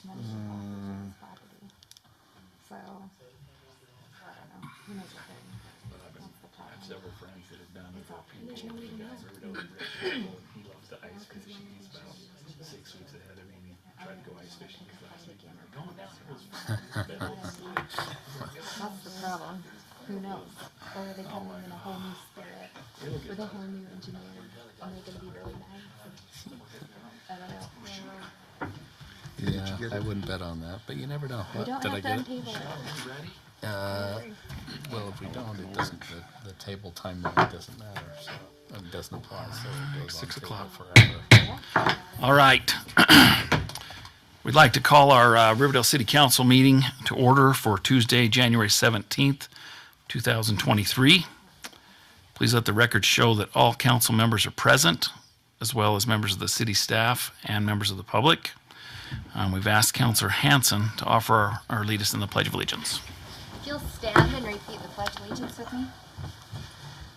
much money he got for his property. So, I don't know. Who knows what they're that's the I have problem. several friends that have done It's all it. paid. He loves to ice fish. He's about 6 weeks ahead of me. He tried to go ice fishing this last week. Going down there was fun. That's the problem. Who knows? Or are they coming in a whole new spirit with a whole new engineer? And they're going to be really nice. I don't know. Yeah, I wouldn't bet on that, but you never know. We don't Did I have to get it? untable it. Well, if we don't, it doesn't. The table time limit doesn't matter, so it doesn't apply. So it goes 6 on o'clock. table forever. All right. We'd like to call our Riverdale City Council meeting to order for Tuesday, January 17th, 2023. Please let the record show that all council members are present, as well as members of the city staff and members of the public. We've asked Councilor Hanson to offer or lead us in the Pledge of Allegiance. If you'll stand and repeat the Pledge of Allegiance with me.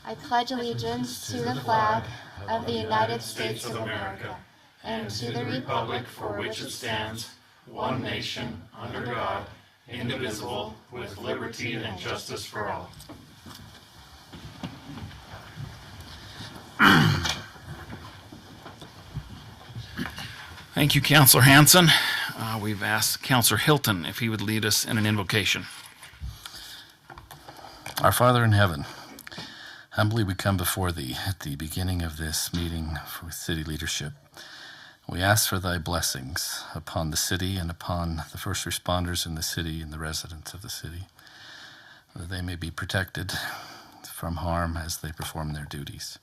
I pledge allegiance to the flag of the United States of America and to the republic for which it stands, one nation, under God, indivisible, with liberty and justice for all. Thank you, Councilor Hanson. We've asked Councilor Hilton if he would lead us in an invocation. Our Father in heaven, humbly we come before Thee at the beginning of this meeting with city leadership. We ask for Thy blessings upon the city and upon the first responders in the city and the residents of the city, that they may be protected from harm as they perform their duties.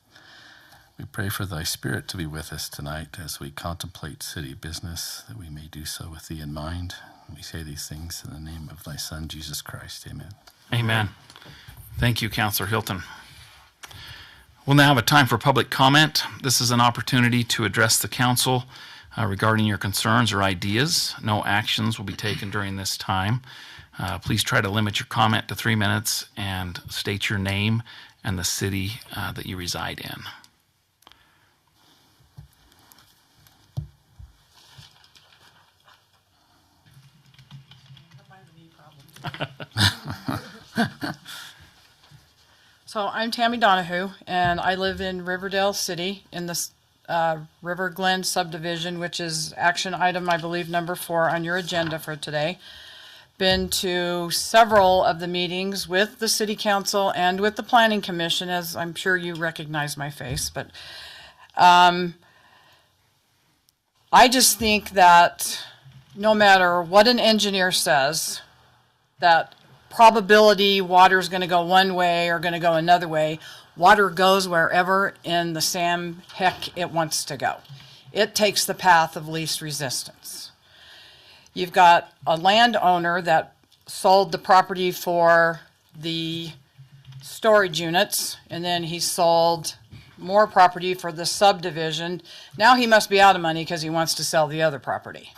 We pray for Thy Spirit to be with us tonight as we contemplate city business, that we may do so with Thee in mind. We say these things in the name of Thy Son, Jesus Christ. Amen. Amen. Thank you, Councilor Hilton. We'll now have a time for public comment. This is an opportunity to address the council regarding your concerns or ideas. No actions will be taken during this time. Please try to limit your comment to 3 minutes and state your name and the city that you reside in. So I'm Tammy Donahue, and I live in Riverdale City in the River Glen subdivision, which is action item, I believe, number 4 on your agenda for today. Been to several of the meetings with the city council and with the planning commission, as I'm sure you recognize my face, but I just think that no matter what an engineer says, that probability water's going to go one way or going to go another way. Water goes wherever in the same heck it wants to go. It takes the path of least resistance. You've got a landowner that sold the property for the storage units, and then he sold more property for the subdivision. Now he must be out of money because he wants to sell the other property.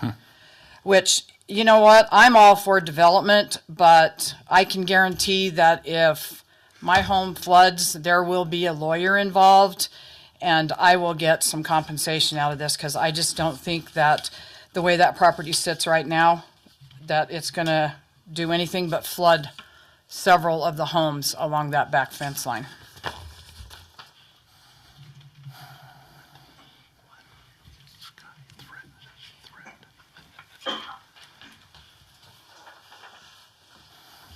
Which, you know what, I'm all for development, but I can guarantee that if my home floods, there will be a lawyer involved, and I will get some compensation out of this, because I just don't think that the way that property sits right now, that it's going to do anything but flood several of the homes along that back fence line.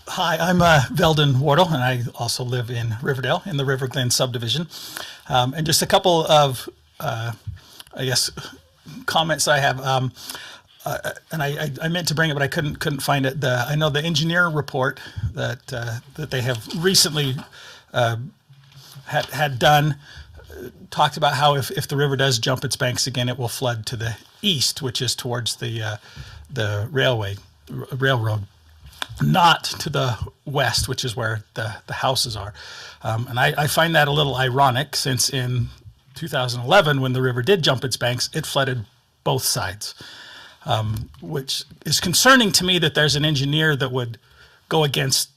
Hi, I'm Veldon Wardle, and I also live in Riverdale in the River Glen subdivision. And just a couple of, comments I have. And I meant to bring it, but I couldn't find it. I know the engineer report that they have recently had done talked about how if the river does jump its banks again, it will flood to the east, which is towards the railroad. Not to the west, which is where the houses are. And I find that a little ironic, since in 2011, when the river did jump its banks, it flooded both sides, which is concerning to me, that there's an engineer that would go against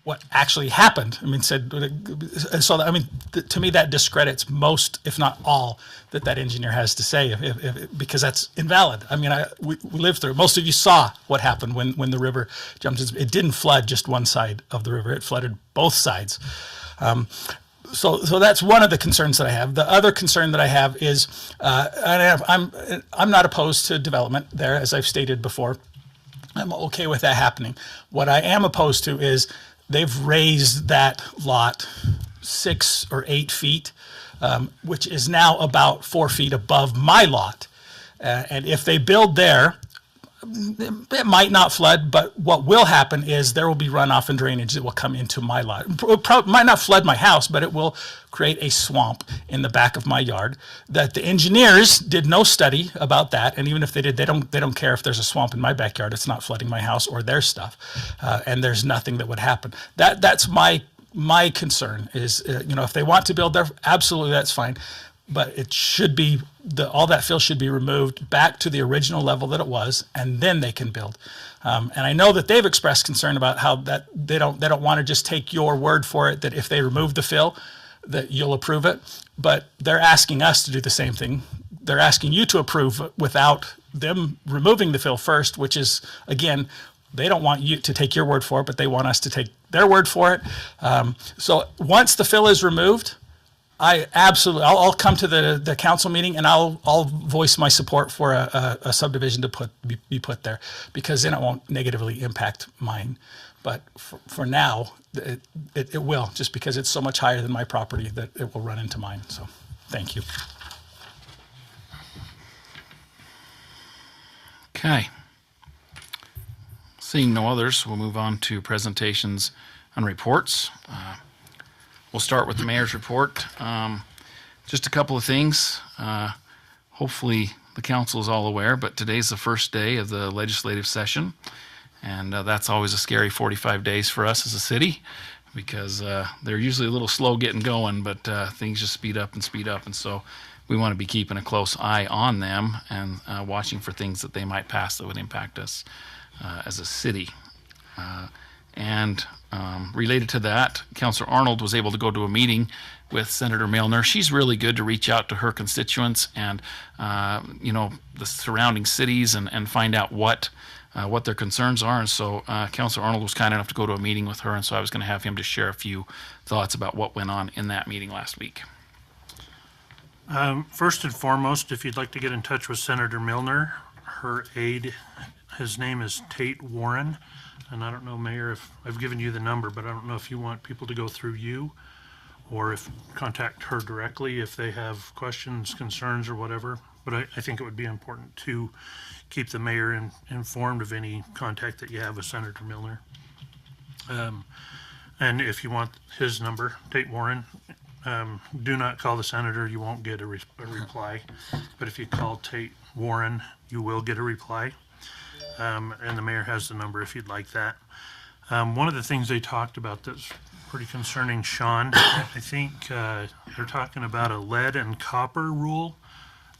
what actually happened. I mean, so I mean, to me that discredits most, if not all, that engineer has to say, because that's invalid. I mean, we lived through it. Most of you saw what happened when the river jumped. It didn't flood just one side of the river; it flooded both sides. So that's one of the concerns that I have. The other concern that I have is, I'm not opposed to development there, as I've stated before. I'm okay with that happening. What I am opposed to is they've raised that lot 6 or 8 feet, which is now about 4 feet above my lot. And if they build there, it might not flood, but what will happen is there will be runoff and drainage that will come into my lot. It might not flood my house, but it will create a swamp in the back of my yard. That the engineers did no study about that, and even if they did, they don't care if there's a swamp in my backyard. It's not flooding my house or their stuff, and there's nothing that would happen. That's my concern is, if they want to build there, absolutely that's fine. But it should be, all that fill should be removed back to the original level that it was, and then they can build. And I know that they've expressed concern about how that they don't want to just take your word for it that if they remove the fill, that you'll approve it. But they're asking us to do the same thing. They're asking you to approve without them removing the fill first, which is, again, they don't want you to take your word for it, but they want us to take their word for it. So once the fill is removed, I'll come to the council meeting and I'll voice my support for a subdivision to be put there, because then it won't negatively impact mine. But for now, it will, just because it's so much higher than my property that it will run into mine. So, thank you. Okay. Seeing no others, we'll move on to presentations and reports. We'll start with the mayor's report. Just a couple of things. Hopefully the council is all aware, but today's the first day of the legislative session. And that's always a scary 45 days for us as a city, because they're usually a little slow getting going, but things just speed up. And so we want to be keeping a close eye on them and watching for things that they might pass that would impact us as a city. And related to that, Councillor Arnold was able to go to a meeting with Senator Milner. She's really good to reach out to her constituents and, the surrounding cities and find out what their concerns are. And so Councillor Arnold was kind enough to go to a meeting with her, and so I was going to have him to share a few thoughts about what went on in that meeting last week. First and foremost, if you'd like to get in touch with Senator Milner, her aide, his name is Tate Warren. And I don't know, Mayor, if I've given you the number, but I don't know if you want people to go through you or if contact her directly if they have questions, concerns, or whatever. But I think it would be important to keep the mayor informed of any contact that you have with Senator Milner. And if you want his number, Tate Warren, do not call the senator. You won't get a reply. But if you call Tate Warren, you will get a reply. And the mayor has the number if you'd like that. One of the things they talked about that's pretty concerning, Sean, I think they're talking about a lead and copper rule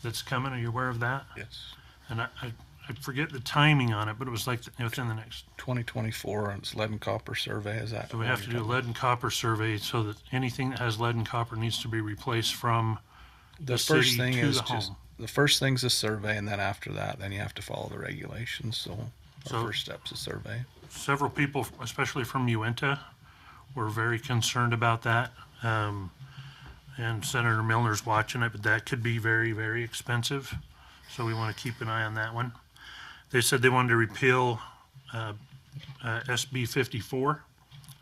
that's coming. Are you aware of that? Yes. And I forget the timing on it, but it was like within the next. 2024, and it's lead and copper survey. Is that? So we have to do a lead and copper survey so that anything that has lead and copper needs to be replaced from the first city thing to is the just home. the first thing's a survey, and then after that, then you have to follow the regulations. So our first step's a survey. Several people, especially from Uinta, were very concerned about that. And Senator Milner's watching it, but that could be very, very expensive. So we want to keep an eye on that one. They said they wanted to repeal SB 54.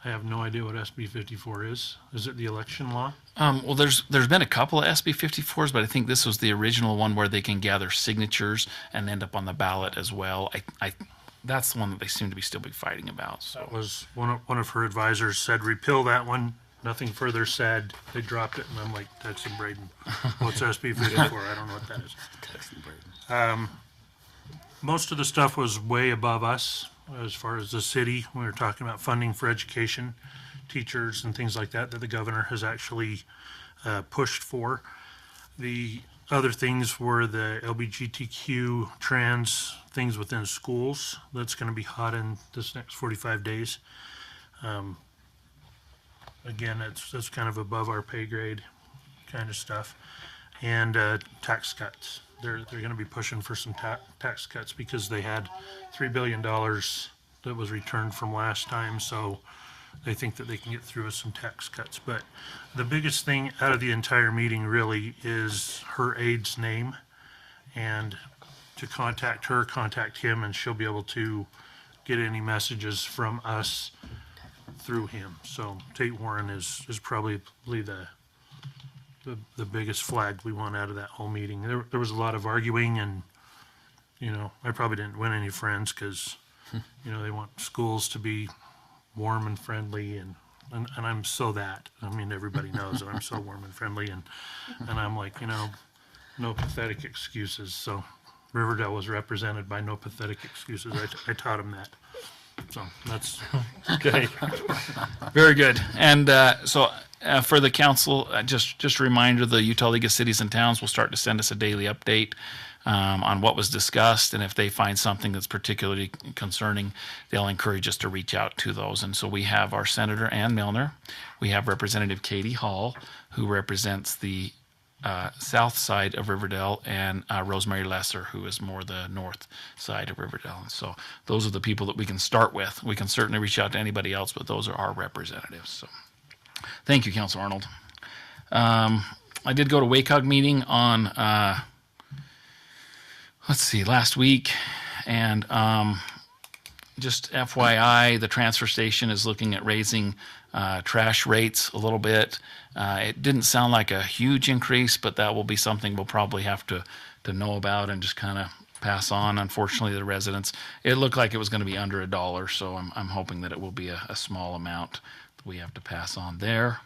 I have no idea what SB 54 is. Is it the election law? Well, there's been a couple of SB 54s, but I think this was the original one where they can gather signatures and end up on the ballot as well. That's the one that they seem to be still be fighting about. So That was one of her advisors said repeal that one. Nothing further said. They dropped it, and I'm like, texting Braden. What's SB 54? I don't know what that is. Most of the stuff was way above us as far as the city. We were talking about funding for education, teachers, and things like that the governor has actually pushed for. The other things were the LGBTQ trans things within schools. That's going to be hot in this next 45 days. again, that's kind of above our pay grade kind of stuff. And tax cuts. They're going to be pushing for some tax cuts because they had $3 billion that was returned from last time. So they think that they can get through with some tax cuts. But the biggest thing out of the entire meeting really is her aide's name, and to contact her, contact him, and she'll be able to get any messages from us through him. So Tate Warren is probably the biggest flag we want out of that whole meeting. There was a lot of arguing, and I probably didn't win any friends because they want schools to be warm and friendly, and I'm so that. I mean, everybody knows that I'm so warm and friendly, and I'm like, no pathetic excuses. So Riverdale was represented by no pathetic excuses. I taught them that. So that's Okay. Very good. And for the council, just a reminder, the Utah League of Cities and Towns will start to send us a daily update on what was discussed. And if they find something that's particularly concerning, they'll encourage us to reach out to those. And so we have our Senator Ann Milner. We have Representative Katie Hall, who represents the south side of Riverdale, and Rosemary Lesser, who is more the north side of Riverdale. And so those are the people that we can start with. We can certainly reach out to anybody else, but those are our representatives. So thank you, Councilor Arnold. I did go to WACOG meeting on, last week, and just FYI, the transfer station is looking at raising trash rates a little bit. It didn't sound like a huge increase, but that will be something we'll probably have to know about and just kind of pass on. Unfortunately, the residents, it looked like it was going to be under $1, so I'm hoping that it will be a small amount that we have to pass on there.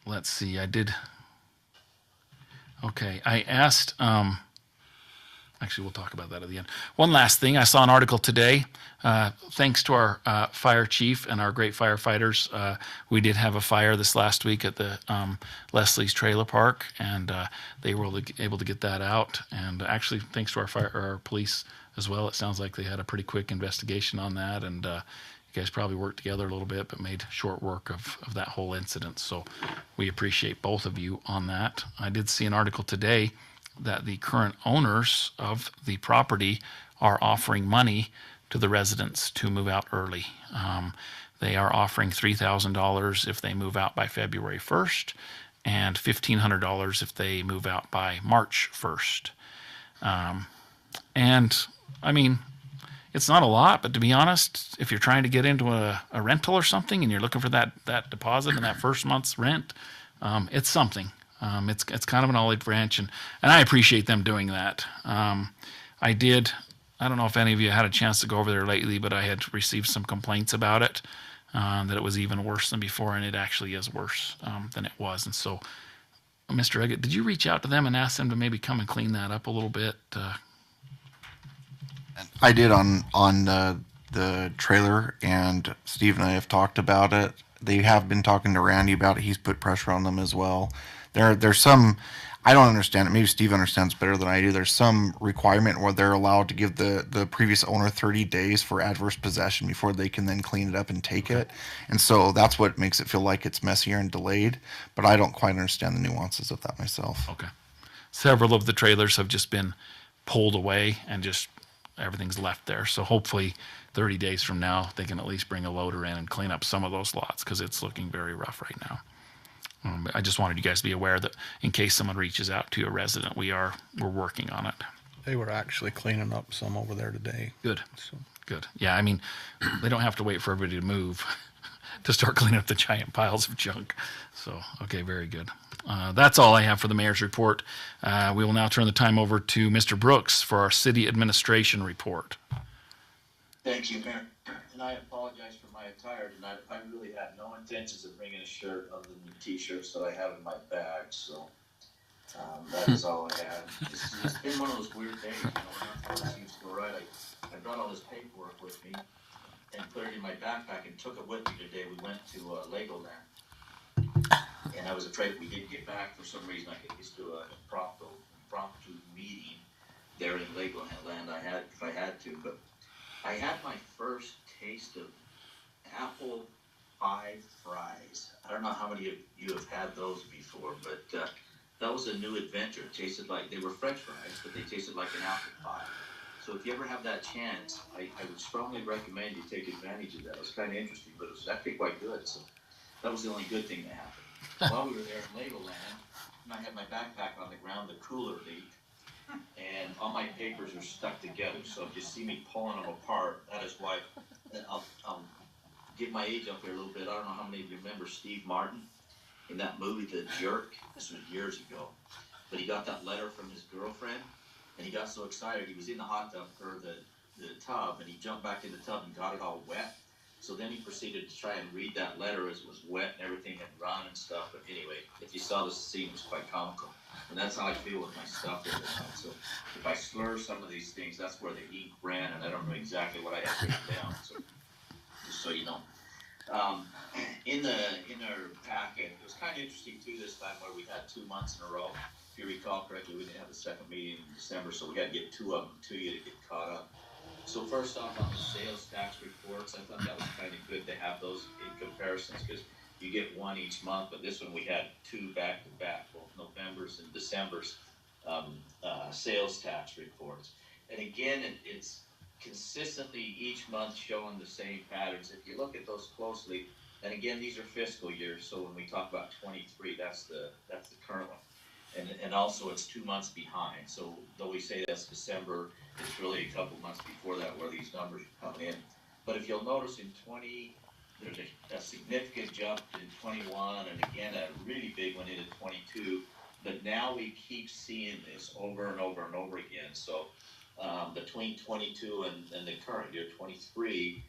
Let's see, I asked, actually, we'll talk about that at the end. One last thing, I saw an article today. Thanks to our fire chief and our great firefighters, we did have a fire this last week at the Leslie's Trailer Park, and they were able to get that out. And actually, thanks to our police as well. It sounds like they had a pretty quick investigation on that, and you guys probably worked together a little bit, but made short work of that whole incident. So we appreciate both of you on that. I did see an article today that the current owners of the property are offering money to the residents to move out early. They are offering $3,000 if they move out by February 1st and $1,500 if they move out by March 1st. And I mean, it's not a lot, but to be honest, if you're trying to get into a rental or something and you're looking for that deposit and that first month's rent, it's something. It's kind of an olive branch, and I appreciate them doing that. I don't know if any of you had a chance to go over there lately, but I had received some complaints about it, that it was even worse than before, and it actually is worse than it was. And so, Mr. Eggett, did you reach out to them and ask them to maybe come and clean that up a little bit? I did on the trailer, and Steve and I have talked about it. They have been talking to Randy about it. He's put pressure on them as well. There's some, I don't understand it. Maybe Steve understands better than I do. There's some requirement where they're allowed to give the previous owner 30 days for adverse possession before they can then clean it up and take it. And so that's what makes it feel like it's messier and delayed. But I don't quite understand the nuances of that myself. Okay. Several of the trailers have just been pulled away and just everything's left there. So hopefully 30 days from now, they can at least bring a loader in and clean up some of those lots, because it's looking very rough right now. I just wanted you guys to be aware that in case someone reaches out to a resident, we're working on it. They were actually cleaning up some over there today. Good. So Good. Yeah, I mean, they don't have to wait for everybody to move to start cleaning up the giant piles of junk. So, okay, very good. That's all I have for the mayor's report. We will now turn the time over to Mr. Brooks for our city administration report. Thank you, Mayor. And I apologize for my attire tonight. I really had no intentions of bringing a shirt other than the t-shirts that I have in my bag, so that is all I had. It's been one of those weird days, nothing seems to go right. I brought all this paperwork with me and put it in my backpack and took it with me today. We went to Legoland, and I was afraid we didn't get back for some reason. I could just do a impromptu meeting there in Legoland. If I had to, but I had my first taste of apple pie fries. I don't know how many of you have had those before, but that was a new adventure. It tasted like, they were French fries, but they tasted like an apple pie. So if you ever have that chance, I would strongly recommend you take advantage of that. It was kind of interesting, but it was actually quite good. So that was the only good thing that happened. While we were there in Legoland, and I had my backpack on the ground, the cooler leaked, and all my papers are stuck together. So if you see me pulling them apart, that is why. I'll get my age up here a little bit. I don't know how many of you remember Steve Martin in that movie, The Jerk. This was years ago. But he got that letter from his girlfriend, and he got so excited. He was in the hot tub, or the tub, and he jumped back in the tub and got it all wet. So then he proceeded to try and read that letter as it was wet and everything had run and stuff. But anyway, if you saw the scene, it was quite comical. And that's how I feel with my stuff every time. So if I slur some of these things, that's where the ink ran, and I don't know exactly what I had written down. So just so you know. In our packet, it was kind of interesting too this time where we had 2 months in a row. If you recall correctly, we didn't have the second meeting in December, so we had to get 2 of them to you to get caught up. So first off, on the sales tax reports, I thought that was kind of good to have those in comparisons, because you get 1 each month, but this one we had 2 back to back, both November's and December's sales tax reports. And again, it's consistently each month showing the same patterns. If you look at those closely, and again, these are fiscal years, so when we talk about 23, that's the current one. And also it's 2 months behind. So though we say that's December, it's really a couple months before that where these numbers are coming in. But if you'll notice in 20, there's a significant jump in 21, and again a really big one into 22. But now we keep seeing this over and over and over again. So between 22 and the current year, 23,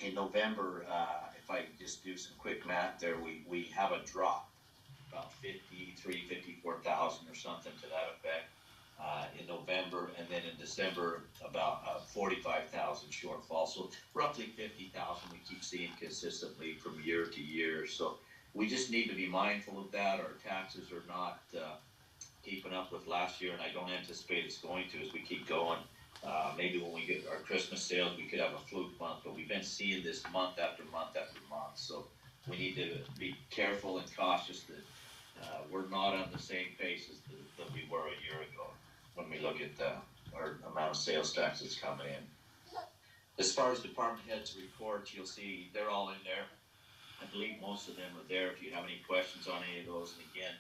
in November, if I just do some quick math there, we have a drop, about 54,000 or something to that effect in November, and then in December about 45,000 shortfall. So roughly 50,000 we keep seeing consistently from year to year. So we just need to be mindful of that. Our taxes are not keeping up with last year, and I don't anticipate it's going to as we keep going. Maybe when we get our Christmas sales, we could have a fluke month, but we've been seeing this month after month after month. So we need to be careful and cautious that we're not on the same pace as that we were a year ago when we look at our amount of sales tax that's coming in. As far as department heads reports, you'll see they're all in there. I believe most of them are there if you have any questions on any of those. And again,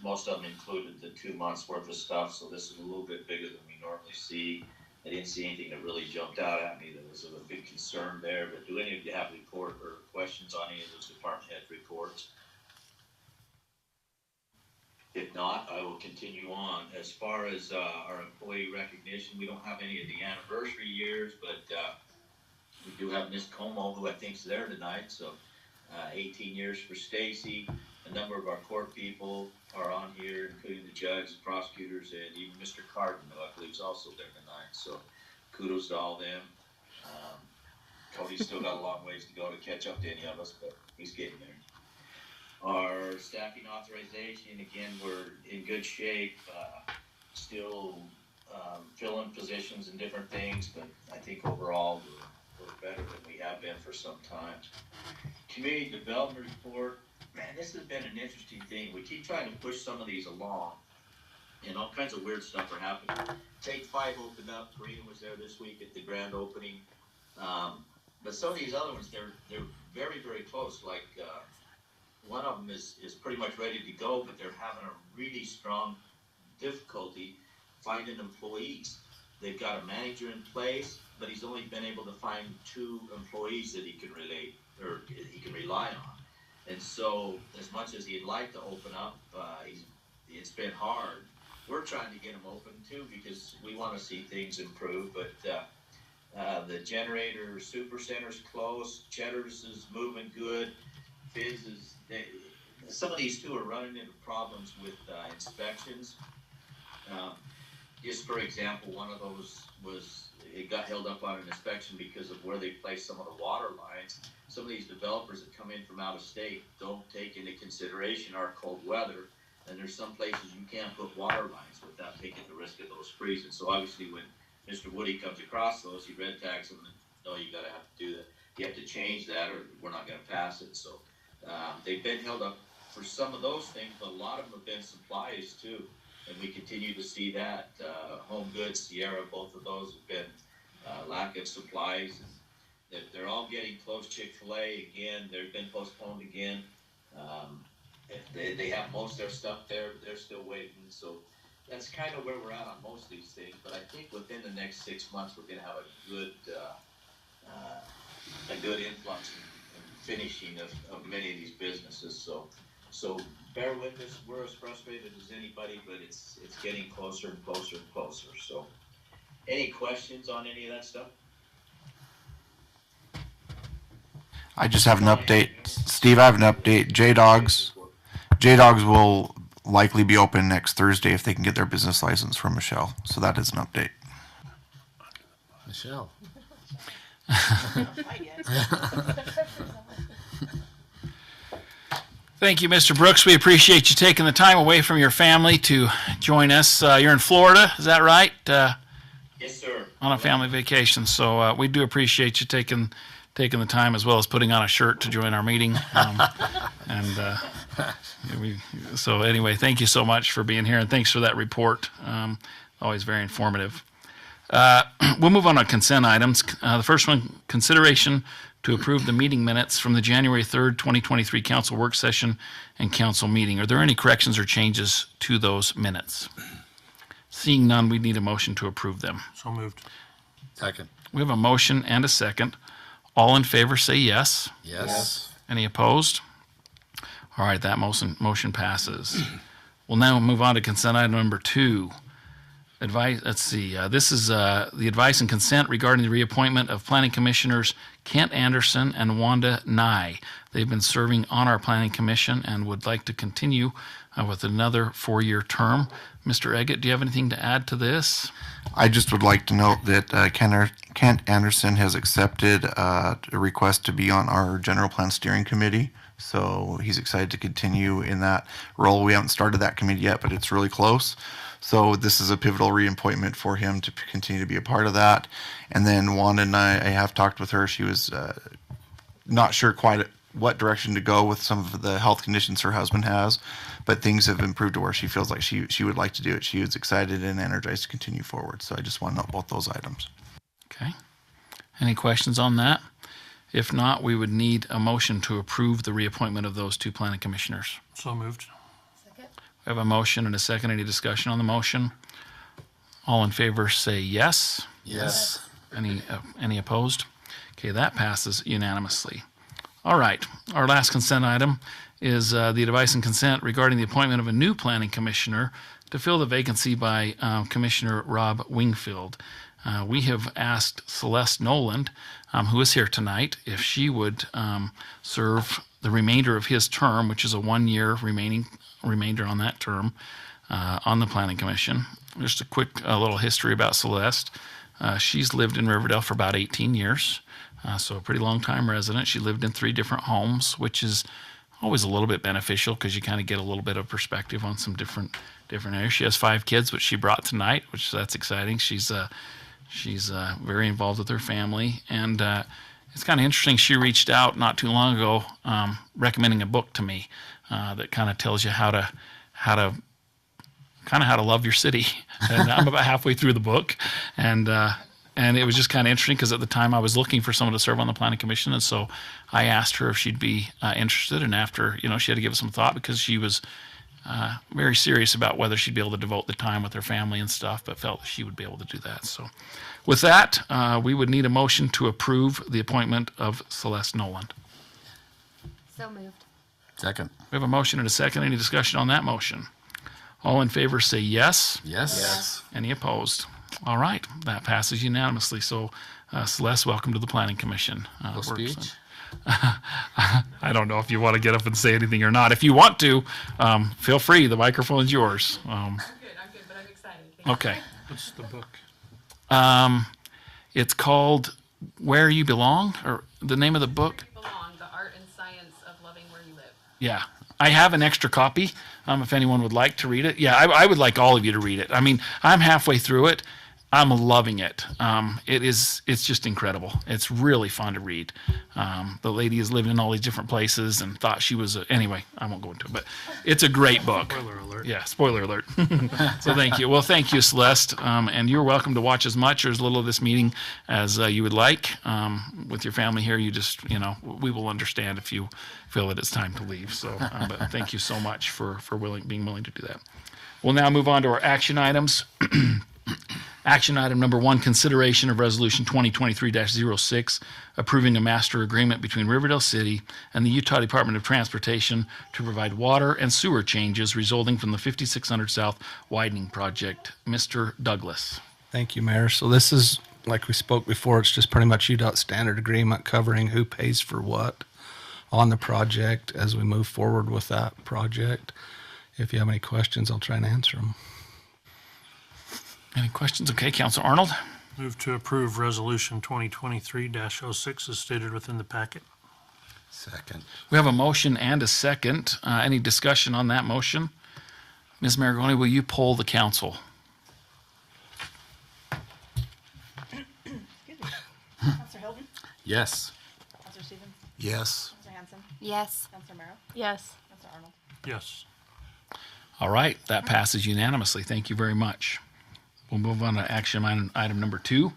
most of them included the 2 months worth of stuff, so this is a little bit bigger than we normally see. I didn't see anything that really jumped out at me that was of a big concern there, but do any of you have report or questions on any of those department head reports? If not, I will continue on. As far as our employee recognition, we don't have any of the anniversary years, but we do have Miss Como, who I think is there tonight, so 18 years for Stacy. A number of our court people are on here, including the judge, the prosecutors, and even Mr. Carden, who I believe is also there tonight. So kudos to all them. Cody's still got a long ways to go to catch up to any of us, but he's getting there. Our staffing authorization, again, we're in good shape. Still filling positions and different things, but I think overall we're better than we have been for some time. Community development report. Man, this has been an interesting thing. We keep trying to push some of these along, and all kinds of weird stuff are happening. Take 5 opened up. Karina was there this week at the grand opening. But some of these other ones, they're very, very close. Like one of them is pretty much ready to go, but they're having a really strong difficulty finding employees. They've got a manager in place, but he's only been able to find 2 employees that he can rely on. And so, as much as he'd like to open up, it's been hard. We're trying to get him open too because we want to see things improve. But the generator super center's close. Cheddar's is moving good. Fizz is. Some of these 2 are running into problems with inspections. Just for example, one of those it got held up on an inspection because of where they placed some of the water lines. Some of these developers that come in from out of state don't take into consideration our cold weather, and there's some places you can't put water lines without taking the risk of those freezing. So obviously when Mr. Woody comes across those, he red tags them and, no, you gotta have to do that. you have to change that or we're not gonna pass it, so. They've been held up for some of those things, but a lot of them have been supplies too. And we continue to see that, Home Goods, Sierra, both of those have been, lack of supplies. And they're all getting close. Chick-fil-A, again, they've been postponed again. They have most of their stuff there, but they're still waiting, so that's kind of where we're at on most of these things. But I think within the next 6 months, we're gonna have a good influx and finishing of many of these businesses, so bear with us, we're as frustrated as anybody, but it's getting closer and closer and closer, so. Any questions on any of that stuff? I just have an update. Steve, I have an update. J-Dogs will likely be open next Thursday if they can get their business license from Michelle. So that is an update. Michelle. Thank you, Mr. Brooks. We appreciate you taking the time away from your family to join us. You're in Florida, is that right? Yes, sir. On a family vacation. So we do appreciate you taking the time as well as putting on a shirt to join our meeting. So anyway, thank you so much for being here, and thanks for that report. Always very informative. We'll move on to consent items. The first one, consideration to approve the meeting minutes from the January 3rd, 2023 council work session and council meeting. Are there any corrections or changes to those minutes? Seeing none, we need a motion to approve them. So moved. Second. We have a motion and a second. All in favor say yes. Yes. Any opposed? All right, that motion passes. We'll now move on to consent item number 2. Let's see. This is the advice and consent regarding the reappointment of planning commissioners Kent Anderson and Wanda Nye. They've been serving on our planning commission and would like to continue with another 4-year term. Mr. Eggett, do you have anything to add to this? I just would like to note that Kent Anderson has accepted a request to be on our general plan steering committee. So he's excited to continue in that role. We haven't started that committee yet, but it's really close. So this is a pivotal reappointment for him to continue to be a part of that. And then Wanda and I have talked with her. She was not sure quite what direction to go with some of the health conditions her husband has, but things have improved to where she feels like she would like to do it. She is excited and energized to continue forward. So I just want to note both those items. Okay. Any questions on that? If not, we would need a motion to approve the reappointment of those 2 planning commissioners. So moved. Second. We have a motion and a second. Any discussion on the motion? All in favor say yes. Yes. Any opposed? Okay, that passes unanimously. All right, our last consent item is the advice and consent regarding the appointment of a new planning commissioner to fill the vacancy by Commissioner Rob Wingfield. We have asked Celeste Noland, who is here tonight, if she would serve the remainder of his term, which is a 1-year remainder on that term, on the Planning Commission. Just a quick little history about Celeste. She's lived in Riverdale for about 18 years, so a pretty long time resident. She lived in 3 different homes, which is always a little bit beneficial because you kind of get a little bit of perspective on some different areas. She has 5 kids, which she brought tonight, which that's exciting. She's very involved with her family, and it's kind of interesting. She reached out not too long ago, recommending a book to me that kind of tells you how to love your city. And I'm about halfway through the book, and it was just kind of interesting because at the time I was looking for someone to serve on the planning commission, and so I asked her if she'd be interested. And after she had to give it some thought because she was very serious about whether she'd be able to devote the time with her family and stuff, but felt that she would be able to do that. So with that, we would need a motion to approve the appointment of Celeste Noland. So moved. Second. We have a motion and a second. Any discussion on that motion? All in favor say yes. Yes. Yes. Any opposed? All right, that passes unanimously. So Celeste, welcome to the Planning Commission. Speech. I don't know if you want to get up and say anything or not. If you want to, feel free. The microphone's yours. I'm good, but I'm excited. Okay. What's the book? It's called Where You Belong, or the name of the book. Where You Belong, The Art and Science of Loving Where You Live. Yeah. I have an extra copy, if anyone would like to read it. Yeah, I would like all of you to read it. I mean, I'm halfway through it. I'm loving it. It's just incredible. It's really fun to read. The lady has lived in all these different places and thought she was anyway, I won't go into it, but it's a great book. Spoiler alert. Yeah, spoiler alert. So thank you. Well, thank you, Celeste. And you're welcome to watch as much or as little of this meeting as you would like. With your family here, you just, we will understand if you feel that it's time to leave. So, but thank you so much for being willing to do that. We'll now move on to our action items. Action item number 1, consideration of resolution 2023-06, approving a master agreement between Riverdale City and the Utah Department of Transportation to provide water and sewer changes resulting from the 5600 South widening project. Mr. Douglas. Thank you, Mayor. So this is, like we spoke before, it's just pretty much UDOT standard agreement covering who pays for what on the project as we move forward with that project. If you have any questions, I'll try and answer them. Any questions? Okay, Councilor Arnold. Move to approve resolution 2023-06 as stated within the packet. Second. We have a motion and a second. Any discussion on that motion? Ms. Maragoni, will you poll the council? Counselor Hilton? Yes. Counselor Stevens? Yes. Counselor Hanson? Yes. Counselor Merrill? Yes. Counselor Arnold? Yes. All right, that passes unanimously. Thank you very much. We'll move on to action item number 2.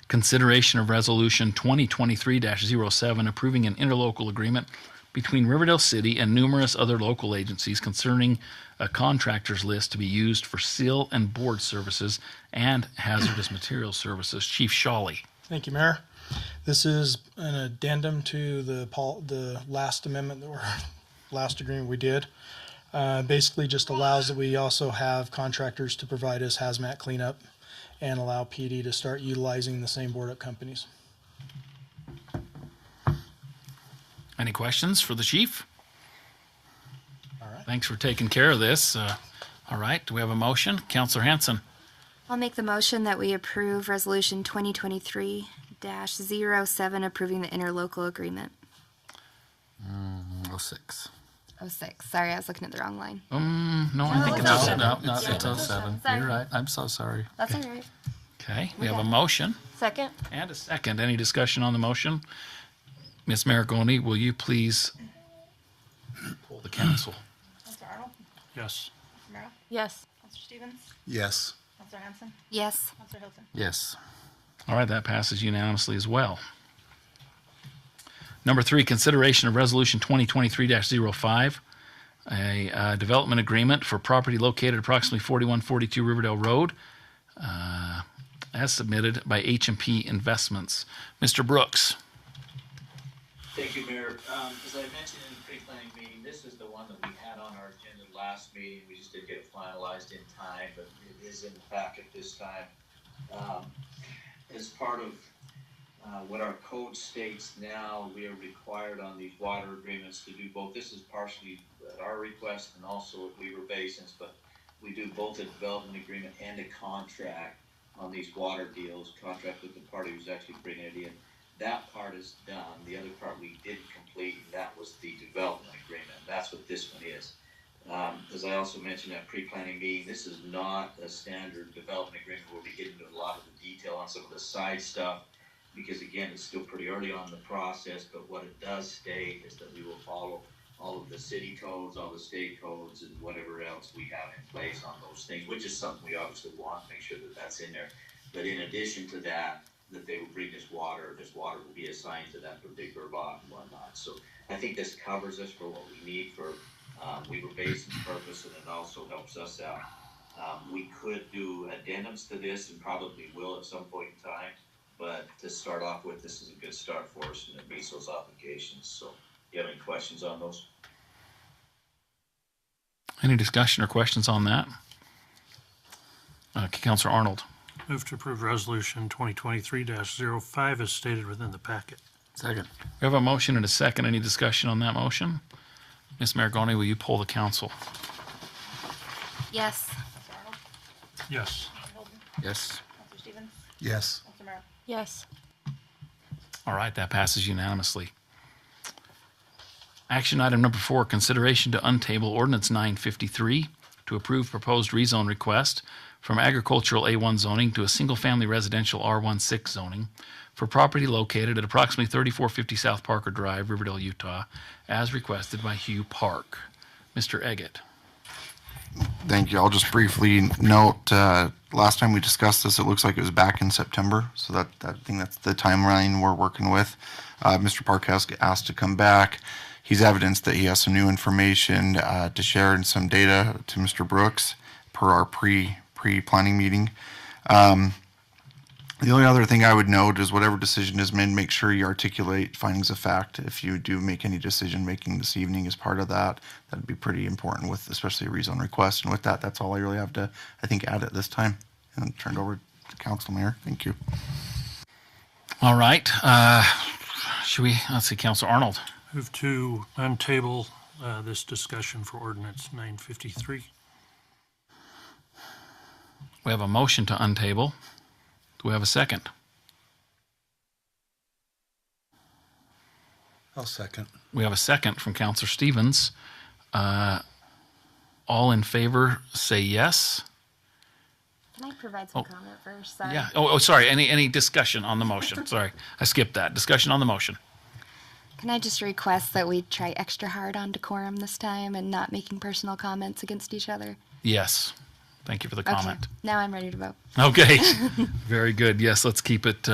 Consideration of resolution 2023-07 approving an interlocal agreement between Riverdale City and numerous other local agencies concerning a contractors list to be used for seal and board services and hazardous materials services. Chief Shawley. Thank you, Mayor. This is an addendum to the last amendment last agreement we did. Basically just allows that we also have contractors to provide us hazmat cleanup and allow PD to start utilizing the same board up companies. Any questions for the chief? All right. Thanks for taking care of this. All right, do we have a motion? Councilor Hanson. I'll make the motion that we approve resolution 2023-07 approving the interlocal agreement. 06. 06. Sorry, I was looking at the wrong line. No, I think it's No, 07. no, no, it's 07. Sorry. You're right. I'm so sorry. That's all right. Okay, we have a motion Second? and a second. Any discussion on the motion? Ms. Maragoni, will you please poll the council? Counselor Arnold? Yes. Counselor Merrill? Yes. Counselor Stevens? Yes. Counselor Hanson? Yes. Counselor Hilton? Yes. All right, that passes unanimously as well. Number 3, consideration of resolution 2023-05, a development agreement for property located approximately 4142 Riverdale Road, as submitted by H&P Investments. Mr. Brooks. Thank you, Mayor. As I mentioned in the pre-planning meeting, this is the one that we had on our agenda last meeting. We just didn't get it finalized in time, but it is in the packet this time. As part of what our code states now, we are required on these water agreements to do both. This is partially at our request and also at Weaver Basins, but we do both a development agreement and a contract on these water deals, contract with the party who's actually bringing it in. That part is done. The other part we didn't complete, and that was the development agreement. That's what this one is. As I also mentioned at pre-planning meeting, this is not a standard development agreement where we get into a lot of the detail on some of the side stuff, because again, it's still pretty early on in the process, but what it does state is that we will follow all of the city codes, all the state codes, and whatever else we have in place on those things, which is something we obviously want to make sure that that's in there. But in addition to that, that they will bring this water will be assigned to that particular lot and whatnot. So I think this covers us for what we need for Weaver Basin's purpose, and it also helps us out. We could do addendums to this and probably will at some point in time, but to start off with, this is a good start for us and it meets those obligations. So do you have any questions on those? Any discussion or questions on that? Councilor Arnold. Move to approve resolution 2023-05 as stated within the packet. Second. We have a motion and a second. Any discussion on that motion? Ms. Maragoni, will you poll the council? Yes. Counselor Arnold? Yes. Counselor Hilton? Yes. Counselor Stevens? Yes. Counselor Merrill? Yes. All right, that passes unanimously. Action item number 4, consideration to untable ordinance 953, to approve proposed rezone request from agricultural A1 zoning to a single-family residential R16 zoning for property located at approximately 3450 South Parker Drive, Riverdale, Utah, as requested by Hugh Park. Mr. Eggett. Thank you. I'll just briefly note, last time we discussed this, it looks like it was back in September. So I think that's the timeline we're working with. Mr. Park has asked to come back. He's evidenced that he has some new information to share and some data to Mr. Brooks per our pre-planning meeting. The only other thing I would note is whatever decision is made, make sure you articulate findings of fact. If you do make any decision making this evening as part of that, that'd be pretty important with especially a rezone request. And with that, that's all I really have to, I think, add at this time. And turn it over to Council Mayor. Thank you. All right. Let's see, Council Arnold. Move to untable this discussion for ordinance 953. We have a motion to untable. Do we have a second? I'll second. We have a second from Councilor Stevens. All in favor, say yes. Can I provide some comment first? Sorry. Yeah. Oh, sorry. Any discussion on the motion? Sorry, I skipped that. Discussion on the motion. Can I just request that we try extra hard on decorum this time and not making personal comments against each other? Yes. Thank you for the comment. Okay. Now I'm ready to vote. Okay. Very good. Yes, let's keep it.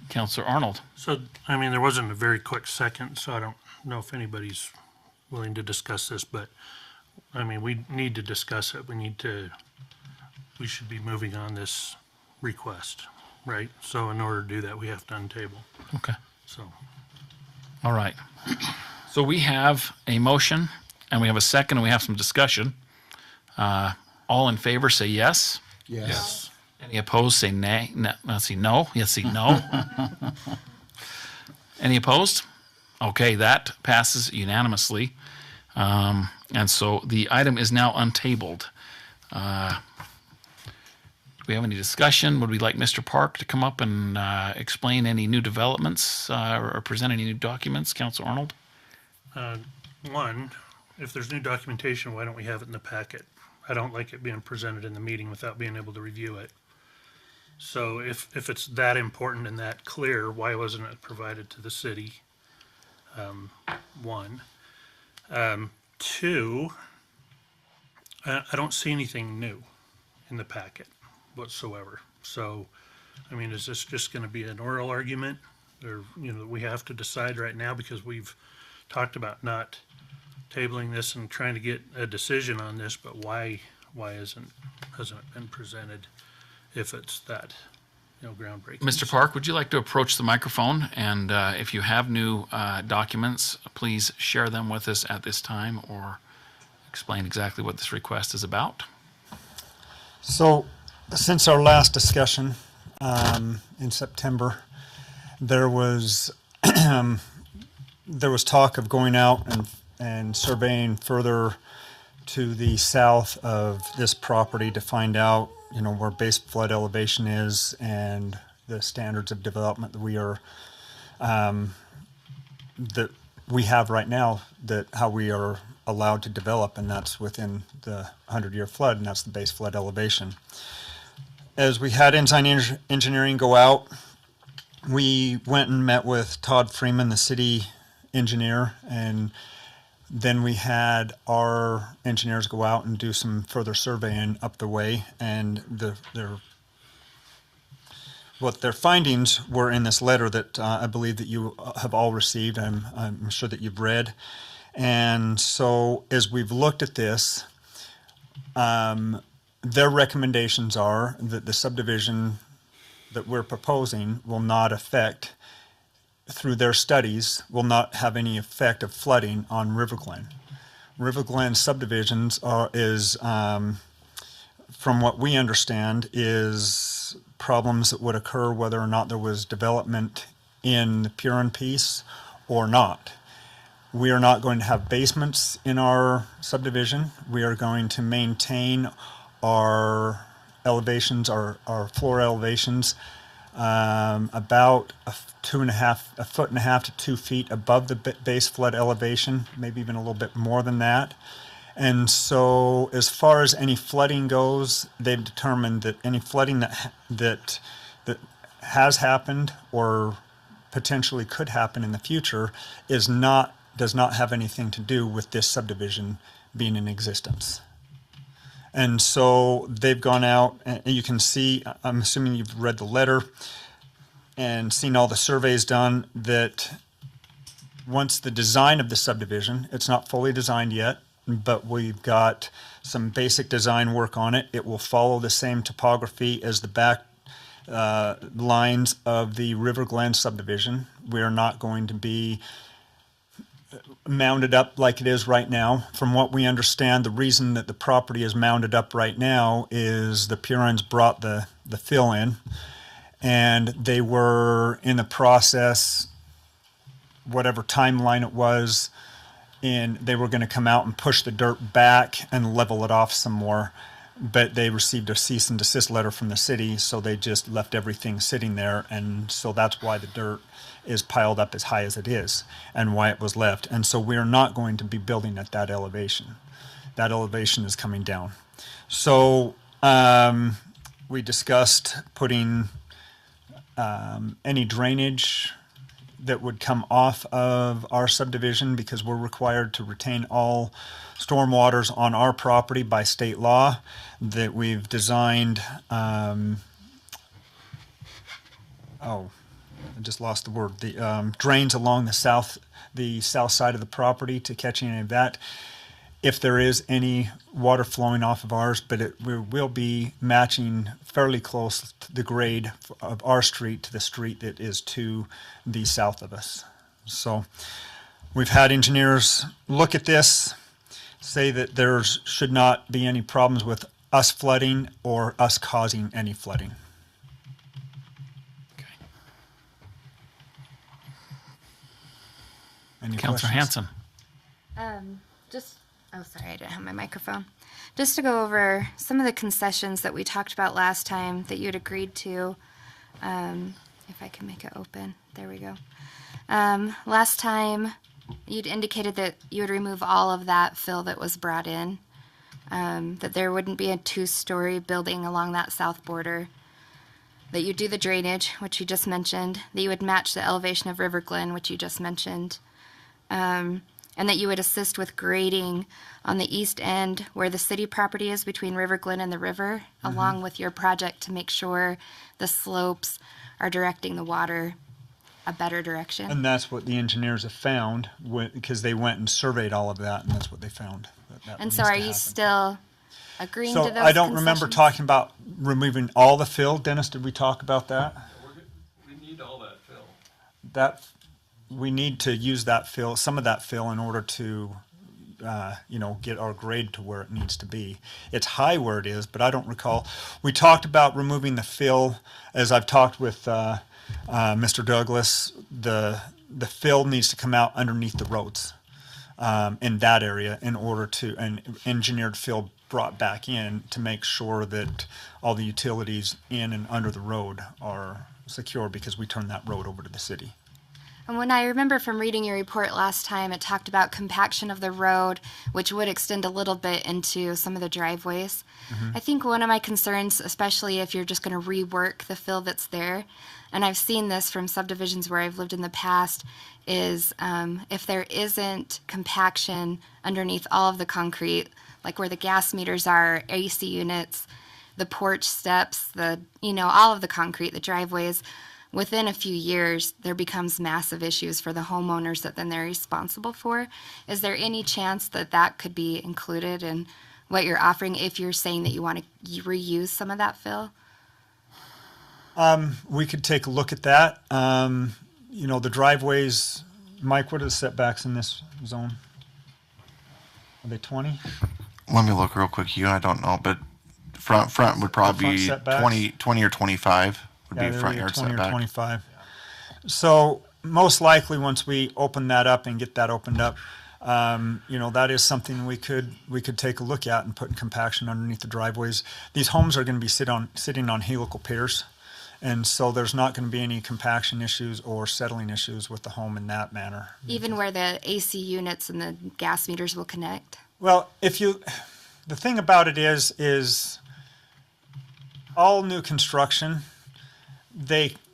Councilor Arnold. So, I mean, there wasn't a very quick second, so I don't know if anybody's willing to discuss this, but, I mean, we need to discuss it. We should be moving on this request, right? So in order to do that, we have to untable. Okay. So, All right. So we have a motion and we have a second and we have some discussion. All in favor, say yes. Yes. Any opposed, say nay. No, let's see, no. Yes, see, no. Any opposed? Okay, that passes unanimously. And so the item is now untabled. Do we have any discussion? Would we like Mr. Park to come up and explain any new developments or present any new documents? Council Arnold? one, if there's new documentation, why don't we have it in the packet? I don't like it being presented in the meeting without being able to review it. So if it's that important and that clear, why wasn't it provided to the city? One. Two, I don't see anything new in the packet whatsoever. So, I mean, is this just going to be an oral argument? Or, you know, we have to decide right now because we've talked about not tabling this and trying to get a decision on this, but why hasn't it been presented if it's that, you know, groundbreaking? Mr. Park, would you like to approach the microphone? And if you have new documents, please share them with us at this time or explain exactly what this request is about. So, since our last discussion in September, there was talk of going out and surveying further to the south of this property to find out, you know, where base flood elevation is and the standards of development that we are that we have right now, that how we are allowed to develop, and that's within the 100-year flood, and that's the base flood elevation. As we had Ensign Engineering go out, we went and met with Todd Freeman, the city engineer, and then we had our engineers go out and do some further surveying up the way, and what their findings were in this letter that I believe that you have all received. I'm sure that you've read. And so as we've looked at this, their recommendations are that the subdivision that we're proposing will not affect, through their studies, will not have any effect of flooding on River Glen. River Glen subdivisions from what we understand, is problems that would occur whether or not there was development in the Purin piece or not. We are not going to have basements in our subdivision. We are going to maintain our elevations, our floor elevations, about a foot and a half to 2 feet above the base flood elevation, maybe even a little bit more than that. And so as far as any flooding goes, they've determined that any flooding that has happened or potentially could happen in the future does not have anything to do with this subdivision being in existence. And so they've gone out, and you can see, I'm assuming you've read the letter and seen all the surveys done, that once the design of the subdivision, it's not fully designed yet, but we've got some basic design work on it. It will follow the same topography as the back lines of the River Glen subdivision. We're not going to be mounded up like it is right now. From what we understand, the reason that the property is mounded up right now is the Purines brought the fill in, and they were in the process, whatever timeline it was, and they were going to come out and push the dirt back and level it off some more. But they received a cease and desist letter from the city, so they just left everything sitting there, and so that's why the dirt is piled up as high as it is and why it was left. And so we're not going to be building at that elevation. That elevation is coming down. So we discussed putting any drainage that would come off of our subdivision, because we're required to retain all stormwaters on our property by state law, that we've designed, I just lost the word, the drains along the south side of the property to catch any of that, if there is any water flowing off of ours. But we will be matching fairly close to the grade of our street to the street that is to the south of us. So we've had engineers look at this, say that there should not be any problems with us flooding or us causing any flooding. Any Councilor questions? Hanson. Sorry, I didn't have my microphone. Just to go over some of the concessions that we talked about last time that you had agreed to. If I can make it open. There we go. Last time you'd indicated that you would remove all of that fill that was brought in, that there wouldn't be a 2-story building along that south border, that you'd do the drainage, which you just mentioned, that you would match the elevation of River Glen, which you just mentioned, and that you would assist with grading on the east end where the city property is between River Glen and the river, along with your project, to make sure the slopes are directing the water a better direction. And that's what the engineers have found, because they went and surveyed all of that, and that's what they found. And so are you still agreeing So to those I don't remember concessions? talking about removing all the fill. Dennis, did we talk about that? We need all that fill. That we need to use that fill, some of that fill, in order to, get our grade to where it needs to be. It's high where it is, but I don't recall. We talked about removing the fill, as I've talked with Mr. Douglas. The fill needs to come out underneath the roads in that area, in order to, and engineered fill brought back in to make sure that all the utilities in and under the road are secure, because we turn that road over to the city. And when I remember from reading your report last time, it talked about compaction of the road, which would extend a little bit into some of the driveways. I think one of my concerns, especially if you're just going to rework the fill that's there, and I've seen this from subdivisions where I've lived in the past, is if there isn't compaction underneath all of the concrete, like where the gas meters are, AC units, the porch steps, all of the concrete, the driveways, within a few years, there becomes massive issues for the homeowners that then they're responsible for. Is there any chance that that could be included in what you're offering, if you're saying that you want to reuse some of that fill? We could take a look at that. The driveways, Mike, what are the setbacks in this zone? Are they 20? Let me look real quick. I don't know, but front would probably Front be setbacks? 20 or 25 would be they're front either yard 20 setback. or 25. So most likely, once we open that up and get that opened up, that is something we could take a look at and put compaction underneath the driveways. These homes are going to be sitting on helical piers, and so there's not going to be any compaction issues or settling issues with the home in that manner. Even where the AC units and the gas meters will connect? Well, the thing about it is all new construction,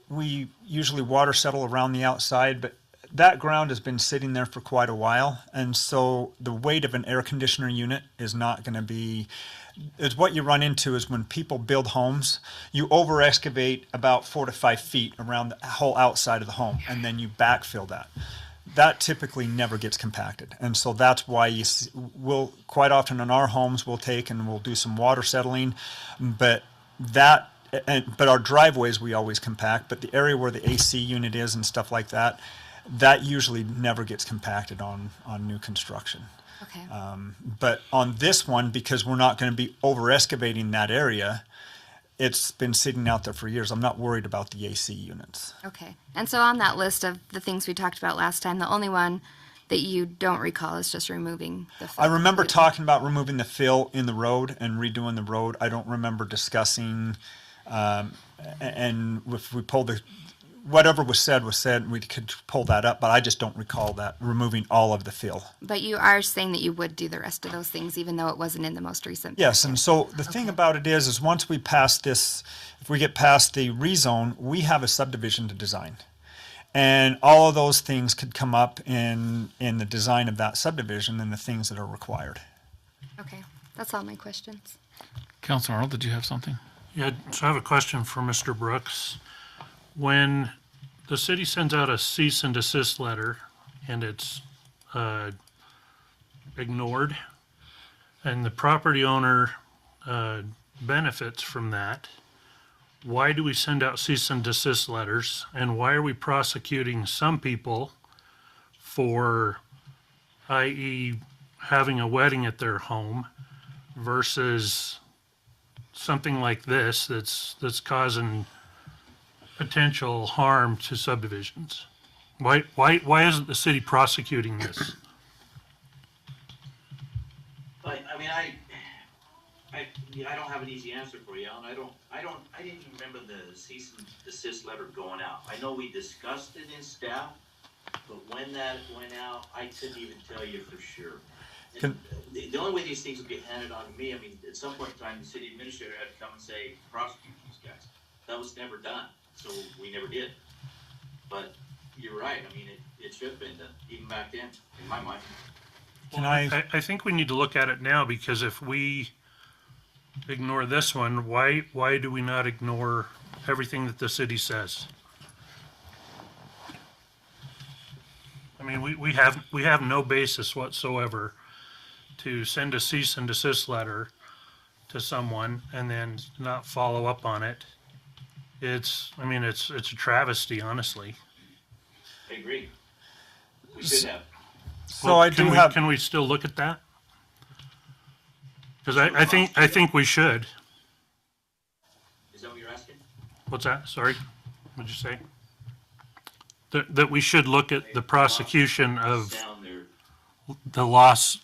we usually water settle around the outside, but that ground has been sitting there for quite a while, and so the weight of an air conditioner unit is not going to be. It's what you run into is when people build homes, you over excavate about 4 to 5 feet around the whole outside of the home, and then you backfill that. That typically never gets compacted, and so that's why we'll quite often in our homes we'll do some water settling, but our driveways we always compact, but the area where the AC unit is and stuff like that, that usually never gets compacted on new construction. Okay. But on this one, because we're not going to be over excavating that area, it's been sitting out there for years. I'm not worried about the AC units. Okay. And so on that list of the things we talked about last time, the only one that you don't recall is just removing the fill. I remember talking about removing the fill in the road and redoing the road. I don't remember discussing, and if we pulled whatever was said, we could pull that up, but I just don't recall that, removing all of the fill. But you are saying that you would do the rest of those things, even though it wasn't in the most recent. Yes, and so the thing about it is once we pass this, if we get past the rezone, we have a subdivision to design. And all of those things could come up in the design of that subdivision and the things that are required. Okay, that's all my questions. Councilor Arnold, did you have something? Yeah, so I have a question for Mr. Brooks. When the city sends out a cease and desist letter and it's ignored, and the property owner benefits from that, why do we send out cease and desist letters? And why are we prosecuting some people for, i.e., having a wedding at their home versus something like this that's causing potential harm to subdivisions? Why isn't the city prosecuting this? I don't have an easy answer for you, Alan. I didn't even remember the cease and desist letter going out. I know we discussed it in staff, but when that went out, I couldn't even tell you for sure. The only way these things will get handed on to me, at some point in time, the city administrator had to come and say, prosecute these guys. That was never done, so we never did. But you're right. It should have been done, even back then, in my mind. I think we need to look at it now, because if we ignore this one, why do we not ignore everything that the city says? We have no basis whatsoever to send a cease and desist letter to someone and then not follow up on it. It's a travesty, honestly. I agree. We should have. So Can we still look at that? Because I think we should. Is that what you're asking? What's that? Sorry, what'd you say? That we should look at the prosecution of the loss,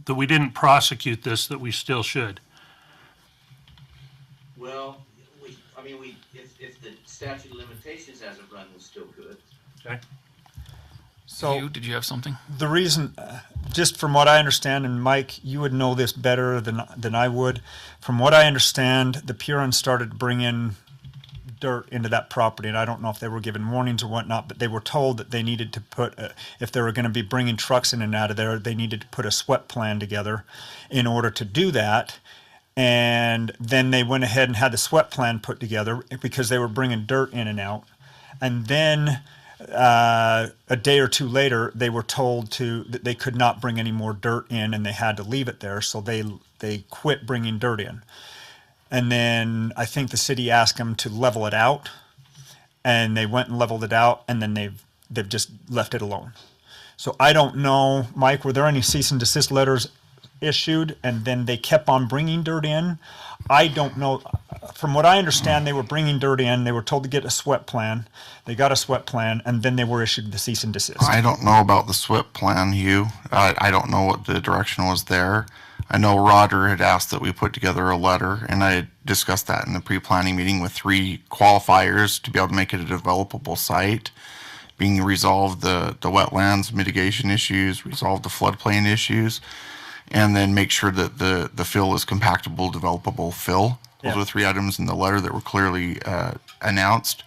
that we didn't prosecute this, that we still should. Well, if the statute of limitations hasn't run, we still could. Okay. So Did you have something? the reason, just from what I understand, and Mike, you would know this better than I would. From what I understand, the Purins started to bring in dirt into that property, and I don't know if they were given warnings or whatnot, but they were told that they needed to put, if they were going to be bringing trucks in and out of there, they needed to put a swept plan together in order to do that. And then they went ahead and had the swept plan put together because they were bringing dirt in and out. And then a day or two later, they were told that they could not bring any more dirt in, and they had to leave it there. So they quit bringing dirt in. And then I think the city asked them to level it out, and they went and leveled it out, and then they've just left it alone. So I don't know, Mike, were there any cease and desist letters issued, and then they kept on bringing dirt in? I don't know. From what I understand, they were bringing dirt in. They were told to get a swept plan. They got a swept plan, and then they were issued the cease and desist. I don't know about the SWIP plan, Hugh. I don't know what the direction was there. I know Roger had asked that we put together a letter, and I had discussed that in the pre-planning meeting with 3 qualifiers to be able to make it a developable site, being resolve the wetlands mitigation issues, resolve the floodplain issues. and then make sure that the fill is compactable, developable fill. Those Yeah. are 3 items in the letter that were clearly announced.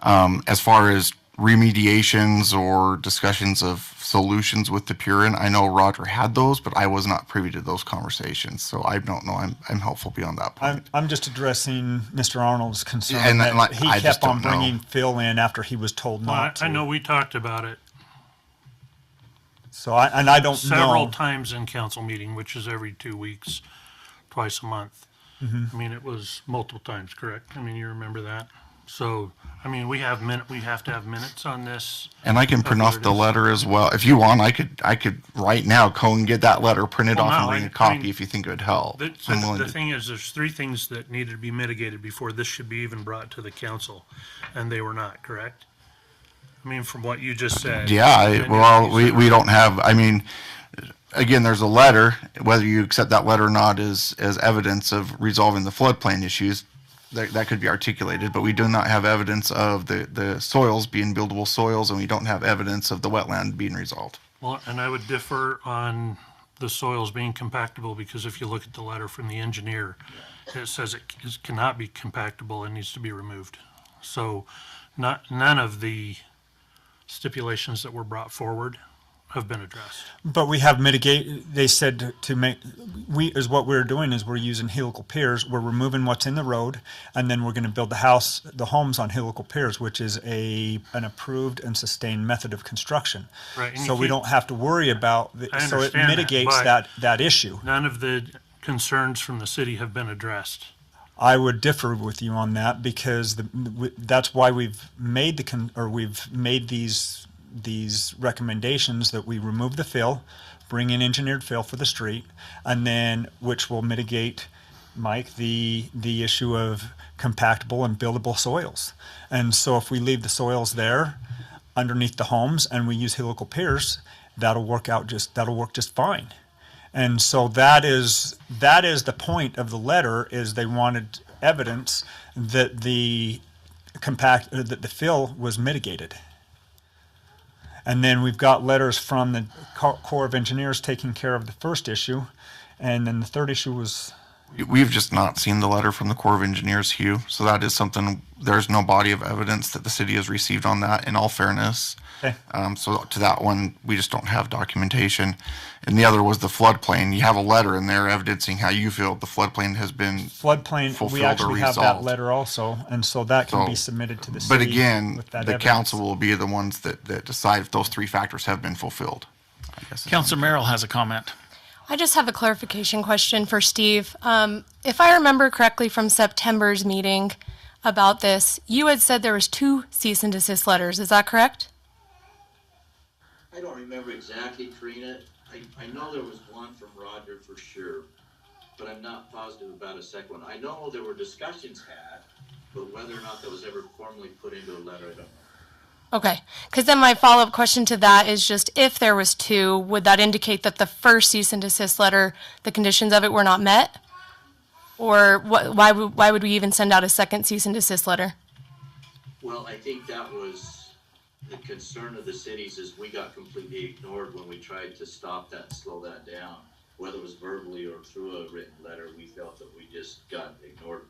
As far as remediations or discussions of solutions with the Purin, I know Roger had those, but I was not privy to those conversations, so I don't know. I'm helpful beyond that point. I'm just addressing Mr. Arnold's concern And that he I just kept on don't know. bringing Phil in after he was told Well, not to. I know we talked about it So I don't several know. times in council meeting, which is every 2 weeks, twice a month. I mean, it was multiple times, correct? I mean, you remember that? So, I mean, we have to have minutes on this. And I can print Of off what it the is. letter as well. If you want, I could right now go and get that letter printed Well, off no, and bring I a copy mean, if you think it would help. I'm willing The to. thing is, there's 3 things that needed to be mitigated before this should be even brought to the council, and they were not, correct? I mean, from what you just said. Yeah, and well, you said- we don't have, I mean, again, there's a letter, whether you accept that letter or not as evidence of resolving the floodplain issues, that could be articulated, but we do not have evidence of the soils being buildable soils, and we don't have evidence of the wetland being resolved. Well, and I would differ on the soils being compactable, because if you look at the letter from the engineer, it says it cannot be compactable and needs to be removed. So none of the stipulations that were brought forward have been addressed. But we have mitigate. They said to make what we're doing is we're using helical piers. We're removing what's in the road, and then we're going to build the homes on helical piers, which is an approved and sustained method of construction. Right, and So you we keep- don't have to worry about. I So it understand that, mitigates but- that issue. None of the concerns from the city have been addressed. I would differ with you on that because that's why we've made these recommendations that we remove the fill, bring in engineered fill for the street, and then which will mitigate, Mike, the issue of compactable and buildable soils. And so if we leave the soils there underneath the homes and we use helical piers, that'll work just fine. And so that is the point of the letter, is they wanted evidence that the fill was mitigated. And then we've got letters from the Corps of Engineers taking care of the first issue, and then the third issue was. We've just not seen the letter from the Corps of Engineers, Hugh, so that is something, there's no body of evidence that the city has received on that, in all fairness. Okay. So to that one, we just don't have documentation. And the other was the floodplain. You have a letter in there evidencing how you feel the floodplain has been Floodplain, fulfilled we or actually have that resolved. letter also, and so that can So- be submitted to the city. But again, with that the evidence. council will be the ones that decide if those 3 factors have been fulfilled. I guess is- Councilor Merrill has a comment. I just have a clarification question for Steve. If I remember correctly from September's meeting about this, you had said there was 2 cease and desist letters. Is that correct? I don't remember exactly, Karina. I know there was one from Roger for sure, but I'm not positive about a second one. I know there were discussions had, but whether or not that was ever formally put into a letter, I don't know. Okay, because then my follow-up question to that is just, if there was 2, would that indicate that the first cease and desist letter, the conditions of it were not met? Or why would we even send out a second cease and desist letter? Well, I think that was the concern of the cities, is we got completely ignored when we tried to stop that and slow that down. Whether it was verbally or through a written letter, we felt that we just got ignored.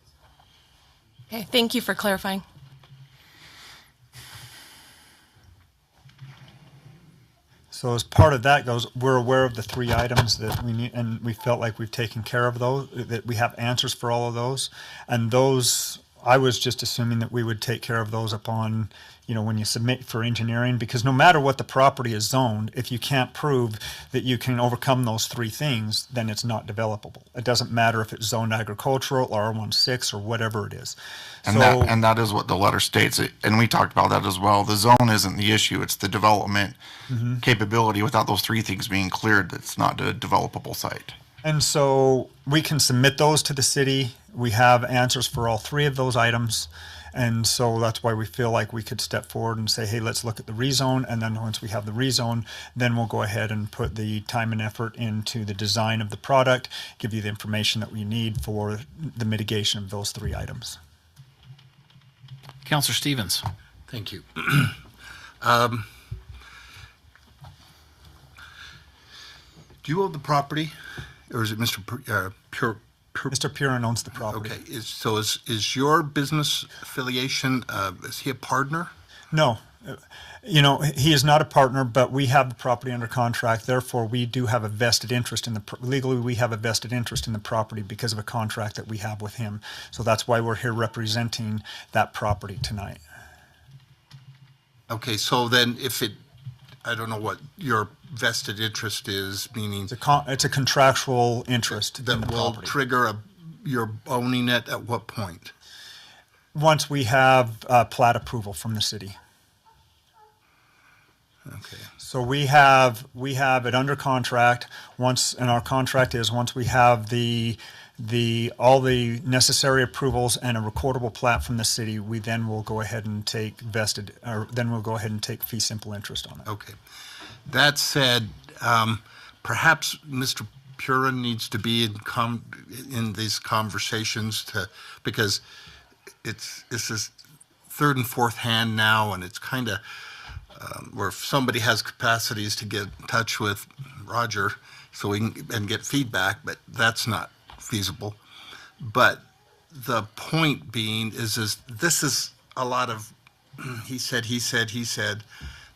Okay, thank you for clarifying. So as part of that goes, we're aware of the 3 items that we need, and we felt like we've taken care of those, that we have answers for all of those. And those, I was just assuming that we would take care of those upon, when you submit for engineering, because no matter what the property is zoned, if you can't prove that you can overcome those 3 things, then it's not developable. It doesn't matter if it's zoned agricultural or R16 or whatever it is. And that is what the letter states. And we talked about that as well. The zone isn't the issue. It's the development capability. Without those 3 things being cleared, it's not a developable site. And so we can submit those to the city. We have answers for all 3 of those items. And so that's why we feel like we could step forward and say, hey, let's look at the rezone. And then once we have the rezone, then we'll go ahead and put the time and effort into the design of the product, give you the information that we need for the mitigation of those 3 items. Councilor Stevens. Thank you. Do you own the property, or is it Mr. Pure? Mr. Purin owns the property. Okay, is your business affiliation, is he a partner? No. He is not a partner, but we have the property under contract. Therefore, we do have a vested interest legally, we have a vested interest in the property because of a contract that we have with him. So that's why we're here representing that property tonight. Okay, so then I don't know what your vested interest is, meaning It's a contractual interest in the that will property. trigger your owning it at what point? Once we have plat approval from the city. Okay. So we have it under contract. Once we have all the necessary approvals and a recordable plat from the city, we then will go ahead and take fee simple interest on it. Okay. That said, perhaps Mr. Purin needs to be in these conversations because it's this third and fourth hand now, and it's kind of where if somebody has capacities to get in touch with Roger so we can and get feedback, but that's not feasible. But the point being is this is a lot of he said,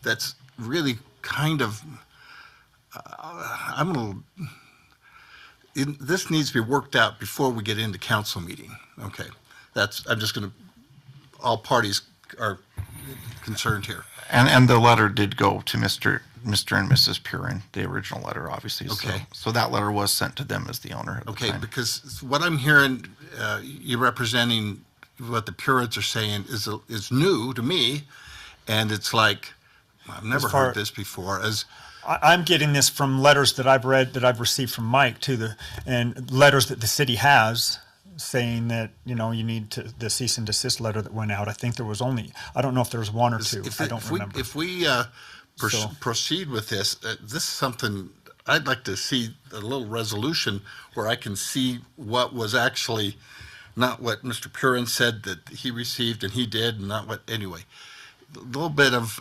that's really kind of this needs to be worked out before we get into council meeting. Okay, all parties are concerned here. And the letter did go to Mr. and Mrs. Purin, the original letter, obviously. Okay. So that letter was sent to them as the owner at the Okay, time. because what I'm hearing, you representing what the Purins are saying is new to me, and it's like I've never heard this before. I'm getting this from letters that I've received from Mike and letters that the city has saying that, you need the cease and desist letter that went out. I think there was I don't know if there was one or two. I don't remember. If we proceed with this, this is something I'd like to see a little resolution where I can see what was actually not what Mr. Purin said that he received and he did, and not what, anyway. A little bit of,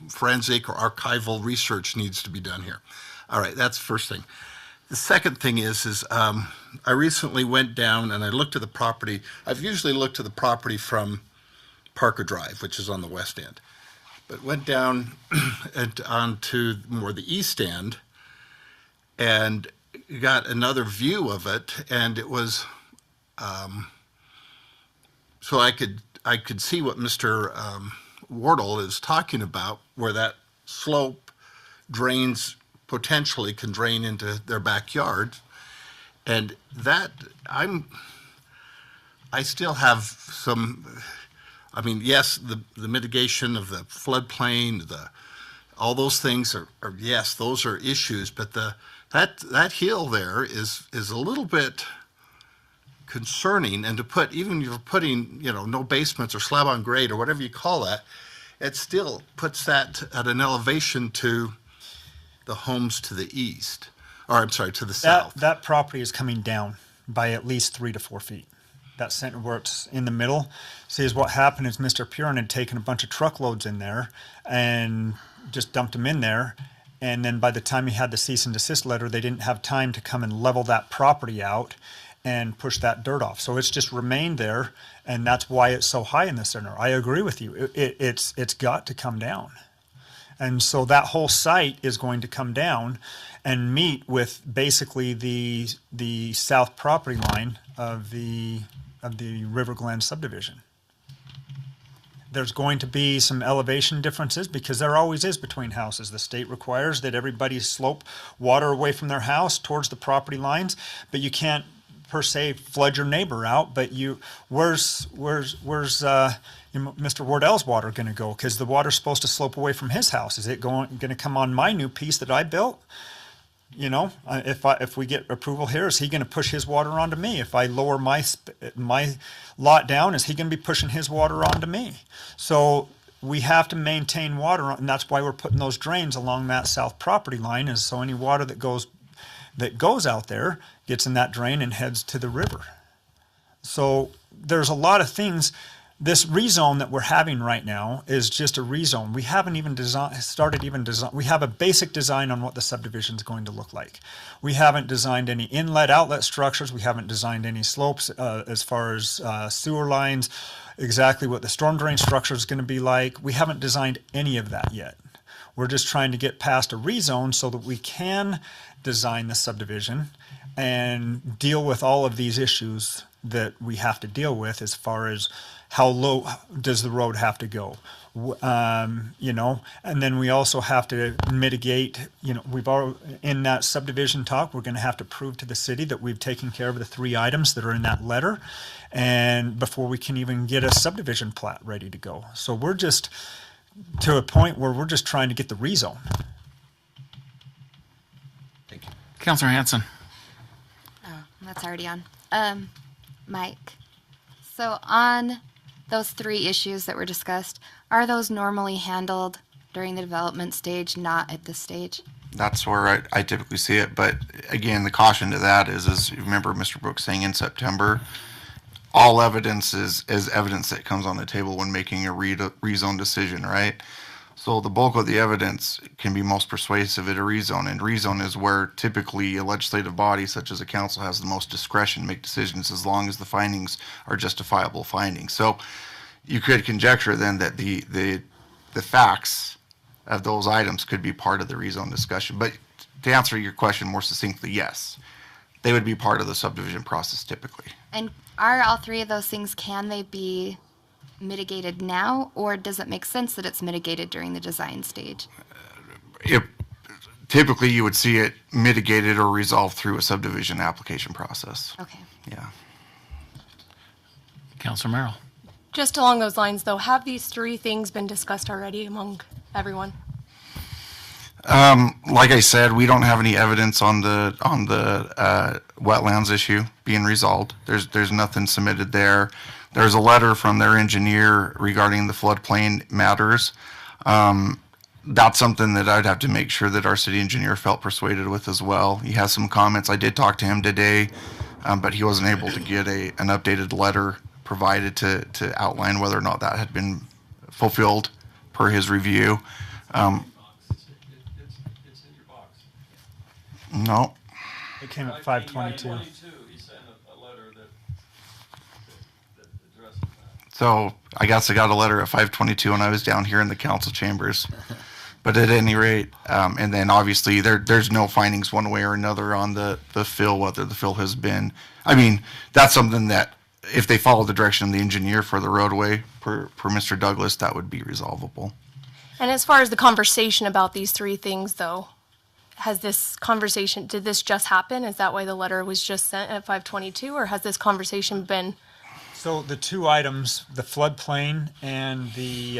forensic or archival research needs to be done here. All right, that's the first thing. The second thing is I recently went down and I looked at the property. I've usually looked at the property from Parker Drive, which is on the west end, but went down and onto more the east end and got another view of it, and it was so I could see what Mr. Wardle is talking about, where that slope potentially can drain into their backyard. And that I still have some, yes, the mitigation of the floodplain, all those things are yes, those are issues, but that hill there is a little bit concerning, and you're putting, no basements or slab on grade or whatever you call that, it still puts that at an elevation to the homes to the east, or I'm sorry, to the south. That property is coming down by at least 3 to 4 feet. That center where it's in the middle. See, what happened is Mr. Purin had taken a bunch of truckloads in there and just dumped them in there. And then by the time he had the cease and desist letter, they didn't have time to come and level that property out and push that dirt off. So it's just remained there, and that's why it's so high in the center. I agree with you. It's got to come down. And so that whole site is going to come down and meet with basically the south property line of the River Glen subdivision. There's going to be some elevation differences because there always is between houses. The state requires that everybody slope water away from their house towards the property lines, but you can't per se flood your neighbor out. But where's Mr. Wardell's water going to go? Because the water's supposed to slope away from his house. Is it going to come on my new piece that I built? If we get approval here, is he going to push his water onto me? If I lower my lot down, is he going to be pushing his water onto me? So we have to maintain water, and that's why we're putting those drains along that south property line, is so any water that goes out there gets in that drain and heads to the river. So there's a lot of things. this rezone that we're having right now is just a rezone. We haven't even we have a basic design on what the subdivision is going to look like. We haven't designed any inlet outlet structures. We haven't designed any slopes as far as sewer lines, exactly what the storm drain structure is going to be like. We haven't designed any of that yet. We're just trying to get past a rezone so that we can design the subdivision and deal with all of these issues that we have to deal with as far as how low does the road have to go, you know, and then we also have to mitigate, you know, we've already, in that subdivision talk, we're going to have to prove to the city that we've taken care of the 3 items that are in that letter, and before we can even get a subdivision plat ready to go. So we're just to a point where we're just trying to get the rezone. Councilor Hanson. Oh, that's already on. Mike, so on those 3 issues that were discussed, are those normally handled during the development stage, not at this stage? That's where I typically see it. But again, the caution to that is you remember Mr. Brooks saying in September, all evidence is evidence that comes on the table when making a rezone decision, right? So the bulk of the evidence can be most persuasive at a rezone, and rezone is where typically a legislative body such as a council has the most discretion to make decisions as long as the findings are justifiable findings. So you could conjecture then that the facts of those items could be part of the rezone discussion. But to answer your question more succinctly, yes, they would be part of the subdivision process typically. And are all 3 of those things, can they be mitigated now, or does it make sense that it's mitigated during the design stage? Typically, you would see it mitigated or resolved through a subdivision application process. Okay. Yeah. Councilor Merrill. Just along those lines, though, have these 3 things been discussed already among everyone? Like I said, we don't have any evidence on the wetlands issue being resolved. There's nothing submitted there. There's a letter from their engineer regarding the floodplain matters. That's something that I'd have to make sure that our city engineer felt persuaded with as well. He has some comments. I did talk to him today, but he wasn't able to get an updated letter provided to outline whether or not that had been fulfilled per his review. No. It came at 522. So I guess I got a letter at 5:22 when I was down here in the council chambers. But at any rate, and then obviously there's no findings one way or another on the fill, whether the fill has been. I mean, that's something that if they follow the direction of the engineer for the roadway per Mr. Douglas, that would be resolvable. And as far as the conversation about these 3 things, though, did this just happen? Is that why the letter was just sent at 5:22, or has this conversation been? So the 2 items, the floodplain and the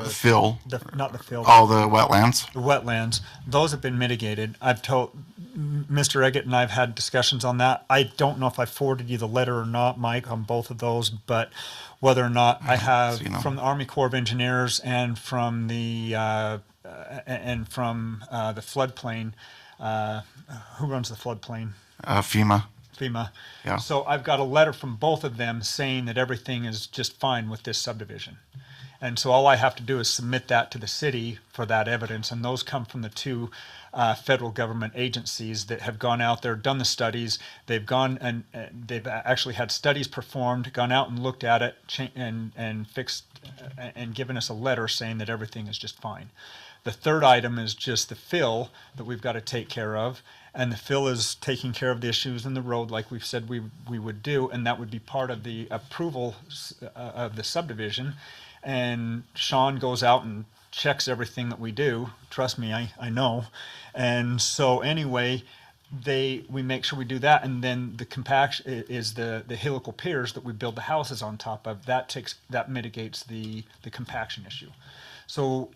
fill. Not the fill. Oh, the wetlands. The wetlands. Those have been mitigated. I've told Mr. Eggett and I've had discussions on that. I don't know if I forwarded you the letter or not, Mike, on both of those, but whether or not I have from the Army Corps of Engineers and from the floodplain. Who runs the floodplain? FEMA. FEMA. Yeah. So I've got a letter from both of them saying that everything is just fine with this subdivision. And so all I have to do is submit that to the city for that evidence. And those come from the 2 federal government agencies that have gone out there, done the studies. They've gone and they've actually had studies performed, gone out and looked at it and fixed and given us a letter saying that everything is just fine. The 3rd item is just the fill that we've got to take care of. And the fill is taking care of the issues in the road like we've said we would do. And that would be part of the approval of the subdivision. And Sean goes out and checks everything that we do. Trust me, I know. And so anyway, we make sure we do that. And then the compaction is the helical piers that we build the houses on top of. That mitigates the compaction issue. So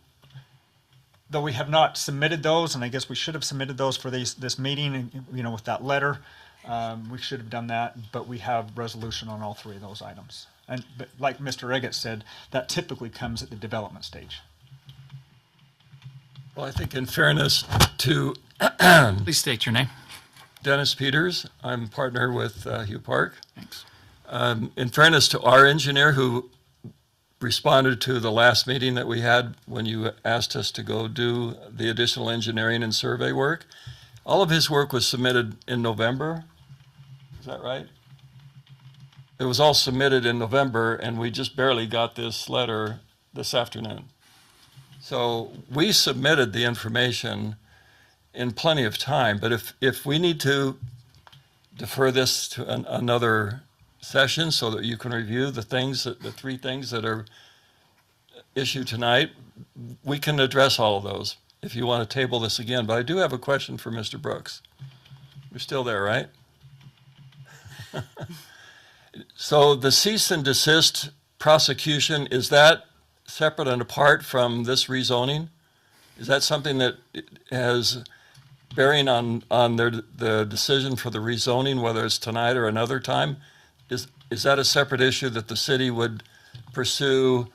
though we have not submitted those, and I guess we should have submitted those for this meeting, with that letter, we should have done that, but we have resolution on all 3 of those items. But like Mr. Eggett said, that typically comes at the development stage. Well, I think in fairness to Please state your name. Dennis Peters, I'm partner with Hugh Park. Thanks. In fairness to our engineer who responded to the last meeting that we had when you asked us to go do the additional engineering and survey work, all of his work was submitted in November. Is that right? It was all submitted in November, and we just barely got this letter this afternoon. So we submitted the information in plenty of time, but if we need to defer this to another session so that you can review the three things that are issued tonight, we can address all of those if you want to table this again. But I do have a question for Mr. Brooks. You're still there, right? So the cease and desist prosecution, is that separate and apart from this rezoning? Is that something that has bearing on the decision for the rezoning, whether it's tonight or another time? Is that a separate issue that the city would pursue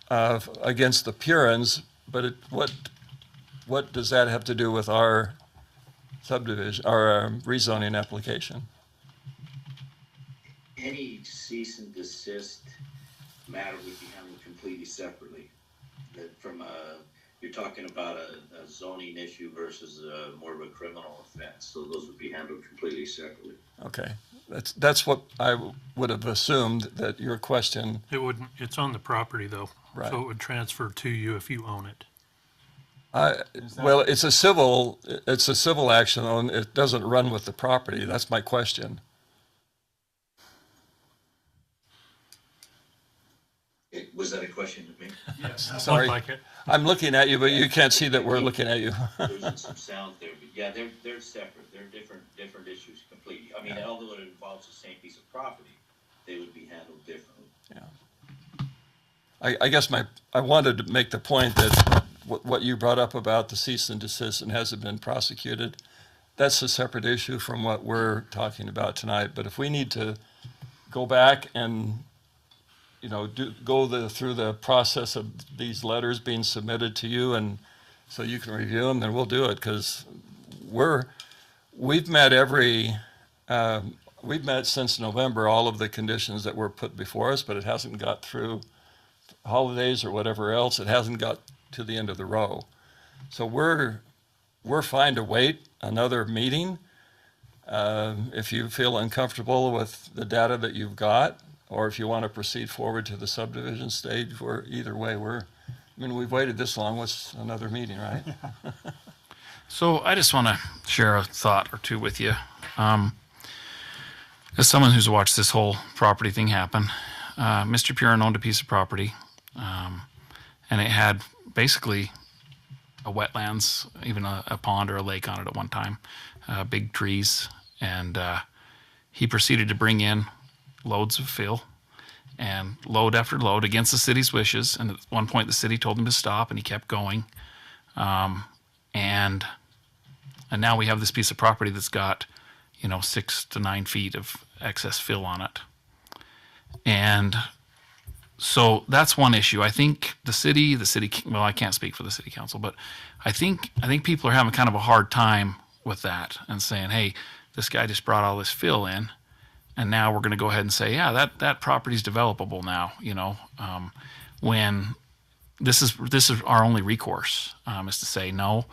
against the Purins? But what does that have to do with our subdivision, our rezoning application? Any cease and desist matter would be handled completely separately. That you're talking about a zoning issue versus more of a criminal offense, so those would be handled completely separately. Okay, that's what I would have assumed that your question. It wouldn't, it's on the property though. Right. So it would transfer to you if you own it. Well, it's a civil action, and it doesn't run with the property. That's my question. Was that a question to me? Yes. Sorry. Like it. I'm looking at you, but you can't see that we're looking at you. Losing some sound there, but yeah, they're separate. They're different issues completely. I mean, although it involves the same piece of property, they would be handled differently. Yeah. I guess I wanted to make the point that what you brought up about the cease and desist and hasn't been prosecuted, that's a separate issue from what we're talking about tonight. But if we need to go back and go through the process of these letters being submitted to you, and so you can review them, then we'll do it, because we've met since November all of the conditions that were put before us, but it hasn't got through holidays or whatever else. It hasn't got to the end of the row. So we're fine to wait another meeting if you feel uncomfortable with the data that you've got, or if you want to proceed forward to the subdivision stage. Either way, we've waited this long. What's another meeting, right? So I just want to share a thought or two with you. As someone who's watched this whole property thing happen, Mr. Purin owned a piece of property, and it had basically a wetlands, even a pond or a lake on it at one time, big trees, and he proceeded to bring in loads of fill and load after load against the city's wishes. And at one point the city told him to stop, and he kept going. And now we have this piece of property that's got, 6 to 9 feet of excess fill on it. And so that's one issue. I think the city, well, I can't speak for the city council, but I think people are having kind of a hard time with that and saying, hey, this guy just brought all this fill in, and now we're going to go ahead and say, yeah, that property's developable now, when this is our only recourse, is to say, no,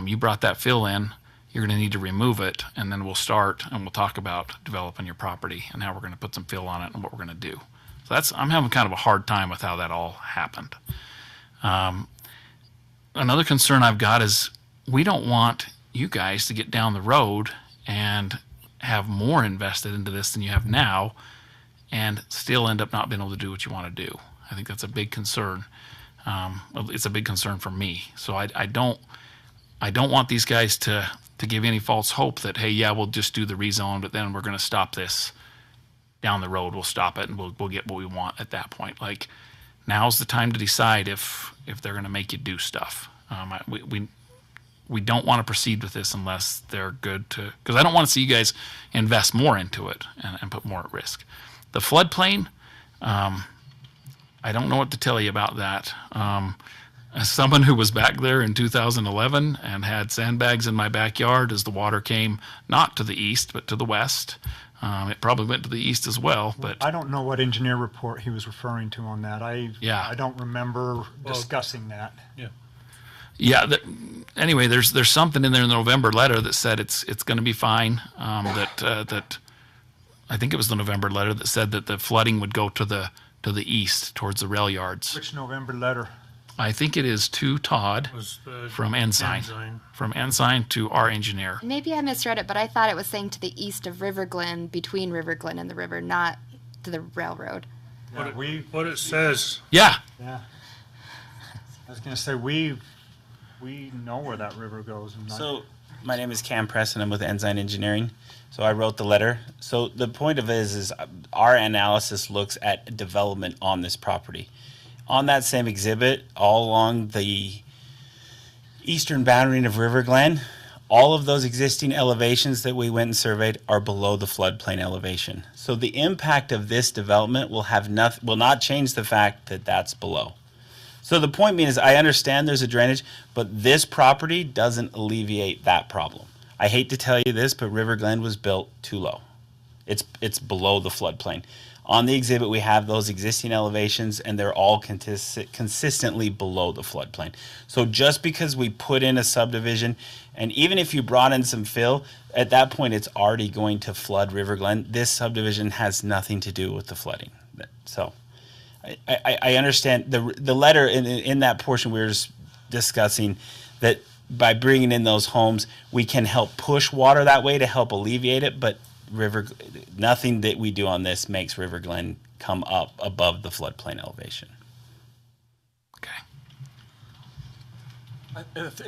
you brought that fill in, you're going to need to remove it, and then we'll start and we'll talk about developing your property and how we're going to put some fill on it and what we're going to do. So I'm having kind of a hard time with how that all happened. Another concern I've got is we don't want you guys to get down the road and have more invested into this than you have now and still end up not being able to do what you want to do. I think that's a big concern. It's a big concern for me. So I don't want these guys to give any false hope that, hey, yeah, we'll just do the rezone, but then we're going to stop this down the road. We'll stop it and we'll get what we want at that point. Like, now's the time to decide if they're going to make you do stuff. We don't want to proceed with this unless they're good to, because I don't want to see you guys invest more into it and put more at risk. The floodplain, I don't know what to tell you about that. As someone who was back there in 2011 and had sandbags in my backyard as the water came not to the east but to the west, It probably went to the east as well, but I don't know what engineer report he was referring to on that. Yeah. I don't remember discussing that. yeah. Anyway, there's something in there in the November letter that said it's going to be fine. That I think it was the November letter that said that the flooding would go to the east towards the rail yards. Which November letter? I think it is to Todd Was the from Ensign. From Ensign to our engineer. Maybe I misread it, but I thought it was saying to the east of River Glen, between River Glen and the river, not to the railroad. What it says, Yeah. Yeah. I was going to say, we know where that river goes. And So, my name is Cam Preston. I'm with Ensign Engineering. So I wrote the letter. So the point of it is our analysis looks at development on this property. On that same exhibit, all along the eastern boundary of River Glen, all of those existing elevations that we went and surveyed are below the floodplain elevation. So the impact of this development will not change the fact that that's below. So the point being is, I understand there's a drainage, but this property doesn't alleviate that problem. I hate to tell you this, but River Glen was built too low. It's below the floodplain. On the exhibit, we have those existing elevations, and they're all consistently below the floodplain. So just because we put in a subdivision, and even if you brought in some fill, at that point, it's already going to flood River Glen. This subdivision has nothing to do with the flooding. So I understand the letter in that portion we were just discussing that by bringing in those homes, we can help push water that way to help alleviate it, but nothing that we do on this makes River Glen come up above the floodplain elevation. Okay.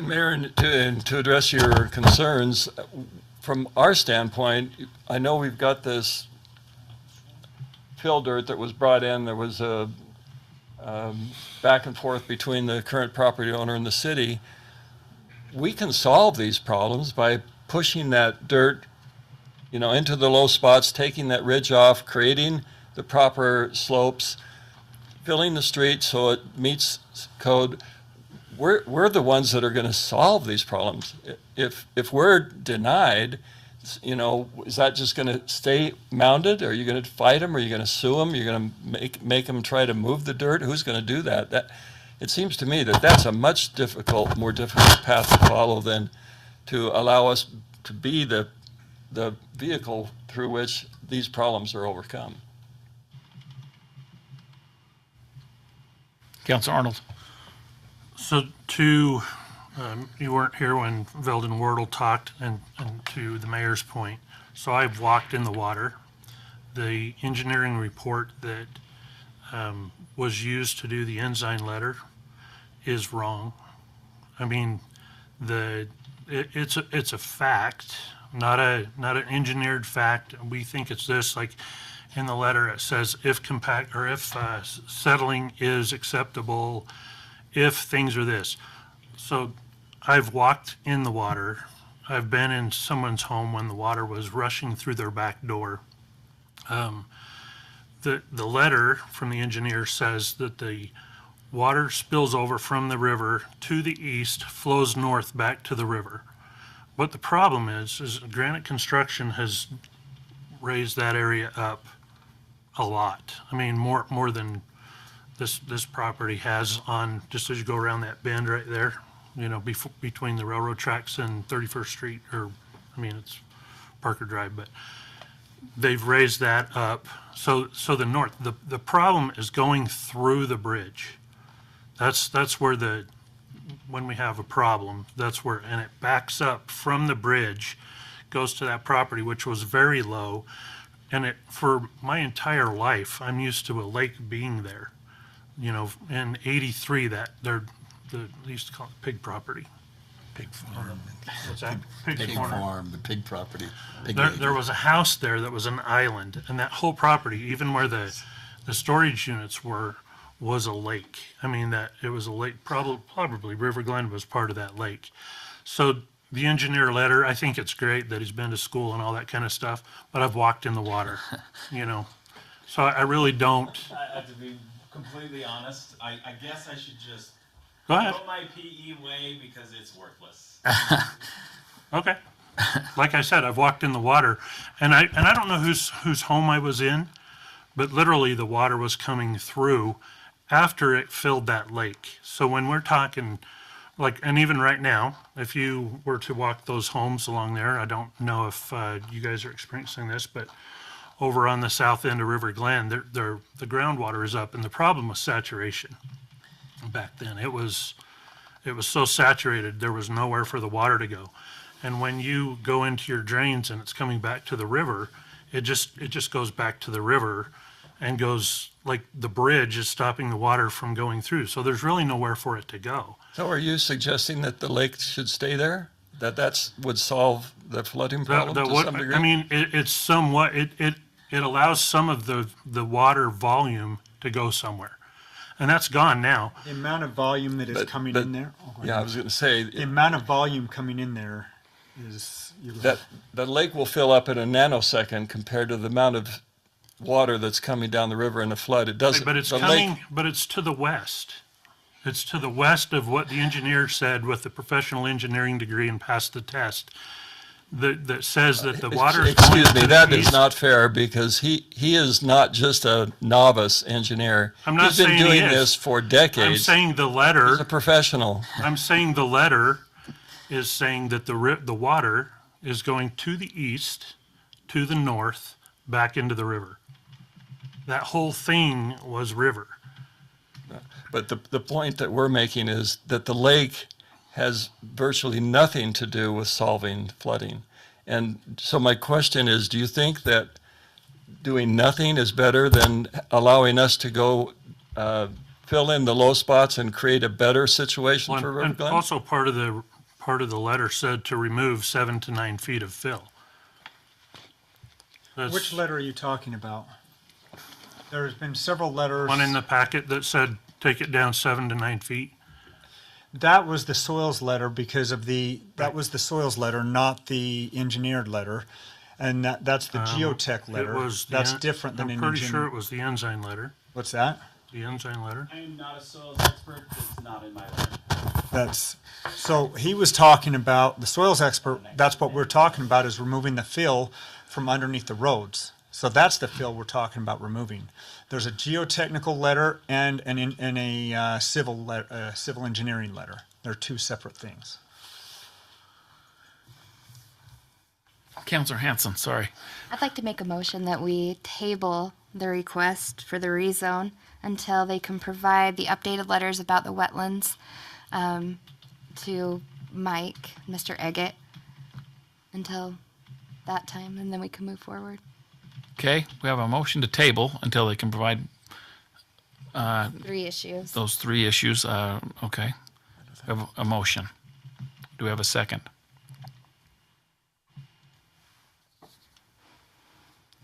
Mayor, and to address your concerns, from our standpoint, I know we've got this fill dirt that was brought in. There was a back and forth between the current property owner and the city. We can solve these problems by pushing that dirt, into the low spots, taking that ridge off, creating the proper slopes, filling the street so it meets code. We're the ones that are going to solve these problems. If we're denied, is that just going to stay mounted? Are you going to fight them? Are you going to sue them? You're going to make them try to move the dirt? Who's going to do that? It seems to me that that's a much more difficult path to follow than to allow us to be the vehicle through which these problems are overcome. Councilor Arnold. so you weren't here when Veldon Wardle talked, and to the mayor's point. So I've walked in the water. The engineering report that was used to do the Ensign letter is wrong. I mean, it's a fact, not an engineered fact. We think it's this, like in the letter it says if settling is acceptable, if things are this. So I've walked in the water. I've been in someone's home when the water was rushing through their back door. The letter from the engineer says that the water spills over from the river to the east, flows north back to the river. What the problem is Granite Construction has raised that area up a lot. I mean, more than this property has on, just as you go around that bend right there, between the railroad tracks and 31st Street, it's Parker Drive, but they've raised that up. So the north, the problem is going through the bridge. That's where when we have a problem, that's where, and it backs up from the bridge, goes to that property, which was very low. And for my entire life, I'm used to a lake being there. In 83, they used to call it pig property. Pig farm. What's that? Pig farm, the pig property. There was a house there that was an island, and that whole property, even where the storage units were, was a lake. I mean, that it was a lake. Probably River Glen was part of that lake. So the engineer letter, I think it's great that he's been to school and all that kind of stuff, but I've walked in the water, So I really don't. I have to be completely honest. I guess I should just Go ahead. put my PE away because it's worthless. Okay. like I said, I've walked in the water, and I don't know whose home I was in, but literally the water was coming through after it filled that lake. So when we're talking, like, and even right now, if you were to walk those homes along there, I don't know if you guys are experiencing this, but over on the south end of River Glen, the groundwater is up, and the problem was saturation. Back then, it was so saturated, there was nowhere for the water to go. And when you go into your drains and it's coming back to the river, it just goes back to the river and goes, like, the bridge is stopping the water from going through. So there's really nowhere for it to go. So are you suggesting that the lake should stay there? That would solve the flooding problem to some degree? I mean, it's somewhat, it allows some of the water volume to go somewhere. And that's gone now. The amount of volume that is coming in there. Yeah, I was going to say. The amount of volume coming in there is. That the lake will fill up in a nanosecond compared to the amount of water that's coming down the river in a flood. It doesn't. But it's coming, but it's to the west. It's to the west of what the engineer said with the professional engineering degree and passed the test. That says that the water. Excuse me, that is not fair, because he is not just a novice engineer. I'm not He's been saying doing he is. this for decades. I'm saying the letter. He's a professional. I'm saying the letter is saying that the water is going to the east, to the north, back into the river. That whole thing was river. But the point that we're making is that the lake has virtually nothing to do with solving flooding. And so my question is, do you think that doing nothing is better than allowing us to go fill in the low spots and create a better situation for River And Glen? also part of the letter said to remove 7 to 9 feet of fill. Which letter are you talking about? There's been several letters. One in the packet that said take it down 7 to 9 feet. That was the soils letter because of that was the soils letter, not the engineered letter. And that's the geotech letter. That's different than an I'm pretty sure it was the enzyme letter. What's that? The enzyme letter. I am not a soils expert. It's not in my letter. So he was talking about the soils expert. That's what we're talking about, is removing the fill from underneath the roads. So that's the fill we're talking about removing. There's a geotechnical letter and a civil engineering letter. They're two separate things. Councilor Hanson, sorry. I'd like to make a motion that we table the request for the rezone until they can provide the updated letters about the wetlands to Mike, Mr. Eggett, until that time, and then we can move forward. Okay, we have a motion to table until they can provide 3 issues. those 3 issues. Okay, we have a motion. Do we have a second?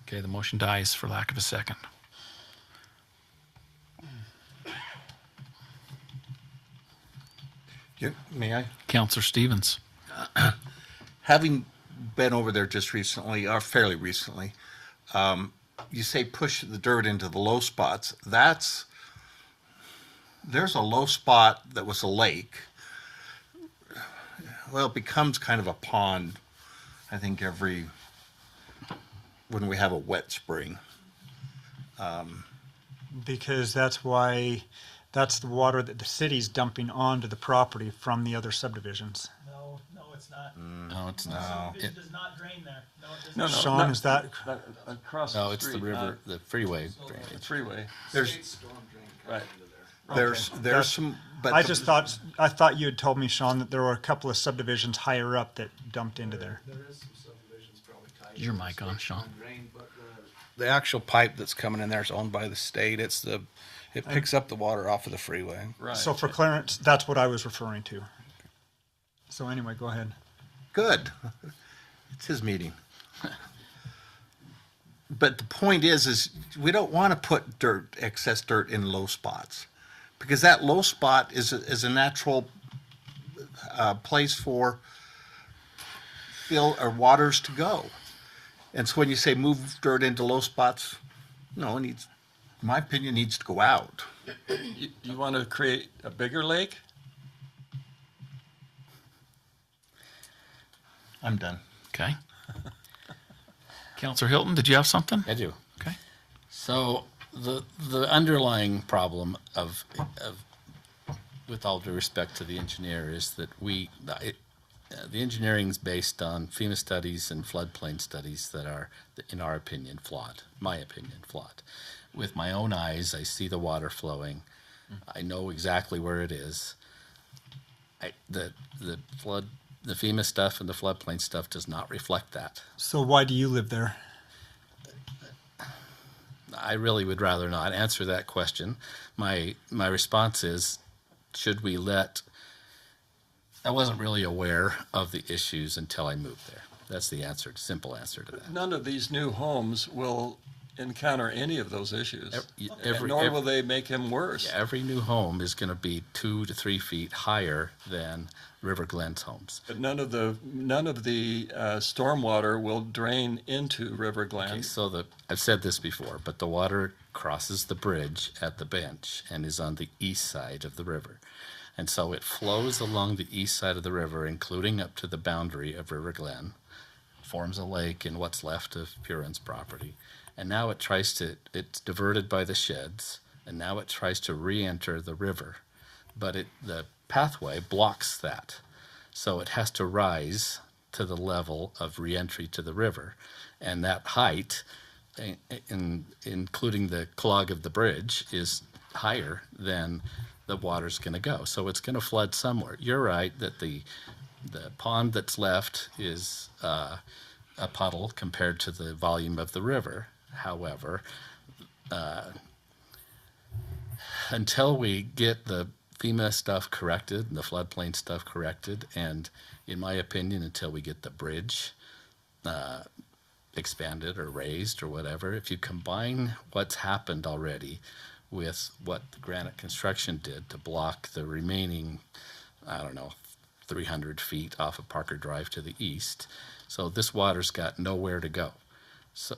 Okay, the motion dies for lack of a second. May I? Councilor Stevens. Having been over there just recently, or fairly recently, you say push the dirt into the low spots. There's a low spot that was a lake. Well, it becomes kind of a pond, I think, when we have a wet spring. Because that's the water that the city's dumping onto the property from the other subdivisions. No, it's not. No, it's not. It does not drain there. No, it does No, not. no, Sean, is that? across No, the it's street, the river, the freeway. the freeway. Right. There's some, but I thought you had told me, Sean, that there were a couple of subdivisions higher up that dumped into there. There is some subdivisions probably tied. Your mic on, Sean. Drain, but The actual pipe that's coming in there is owned by the state. It picks up the water off of the freeway. Right. So for clearance, that's what I was referring to. So anyway, go ahead. good. It's his meeting. But the point is we don't want to put excess dirt in low spots, because that low spot is a natural place for fill or waters to go. And so when you say move dirt into low spots, no, in my opinion, needs to go out. You want to create a bigger lake? I'm done. Okay. Counselor Hilton, did you have something? I do. Okay. So the underlying problem of with all due respect to the engineer is that the engineering's based on FEMA studies and floodplain studies that are, in our opinion, flawed. My opinion, flawed. With my own eyes, I see the water flowing. I know exactly where it is. The FEMA stuff and the floodplain stuff does not reflect that. So why do you live there? I really would rather not answer that question. My response is, should we let... I wasn't really aware of the issues until I moved there. That's the answer, simple answer to that. None of these new homes will encounter any of those issues, Every- nor every- will they make him worse. Every new home is going to be 2 to 3 feet higher than River Glen's homes. But none of the stormwater will drain into River Glen. Okay, so I've said this before, but the water crosses the bridge at the bench and is on the east side of the river. And so it flows along the east side of the river, including up to the boundary of River Glen, forms a lake in what's left of Purin's property. And now it's diverted by the sheds, and now it tries to re-enter the river. But the pathway blocks that. So it has to rise to the level of re-entry to the river. And that height, including the clog of the bridge, is higher than the water's going to go. So it's going to flood somewhere. You're right that the pond that's left is a puddle compared to the volume of the river. However, until we get the FEMA stuff corrected and the floodplain stuff corrected, and in my opinion, until we get the bridge expanded or raised or whatever, if you combine what's happened already with what the Granite Construction did to block the remaining, 300 feet off of Parker Drive to the east, so this water's got nowhere to go. So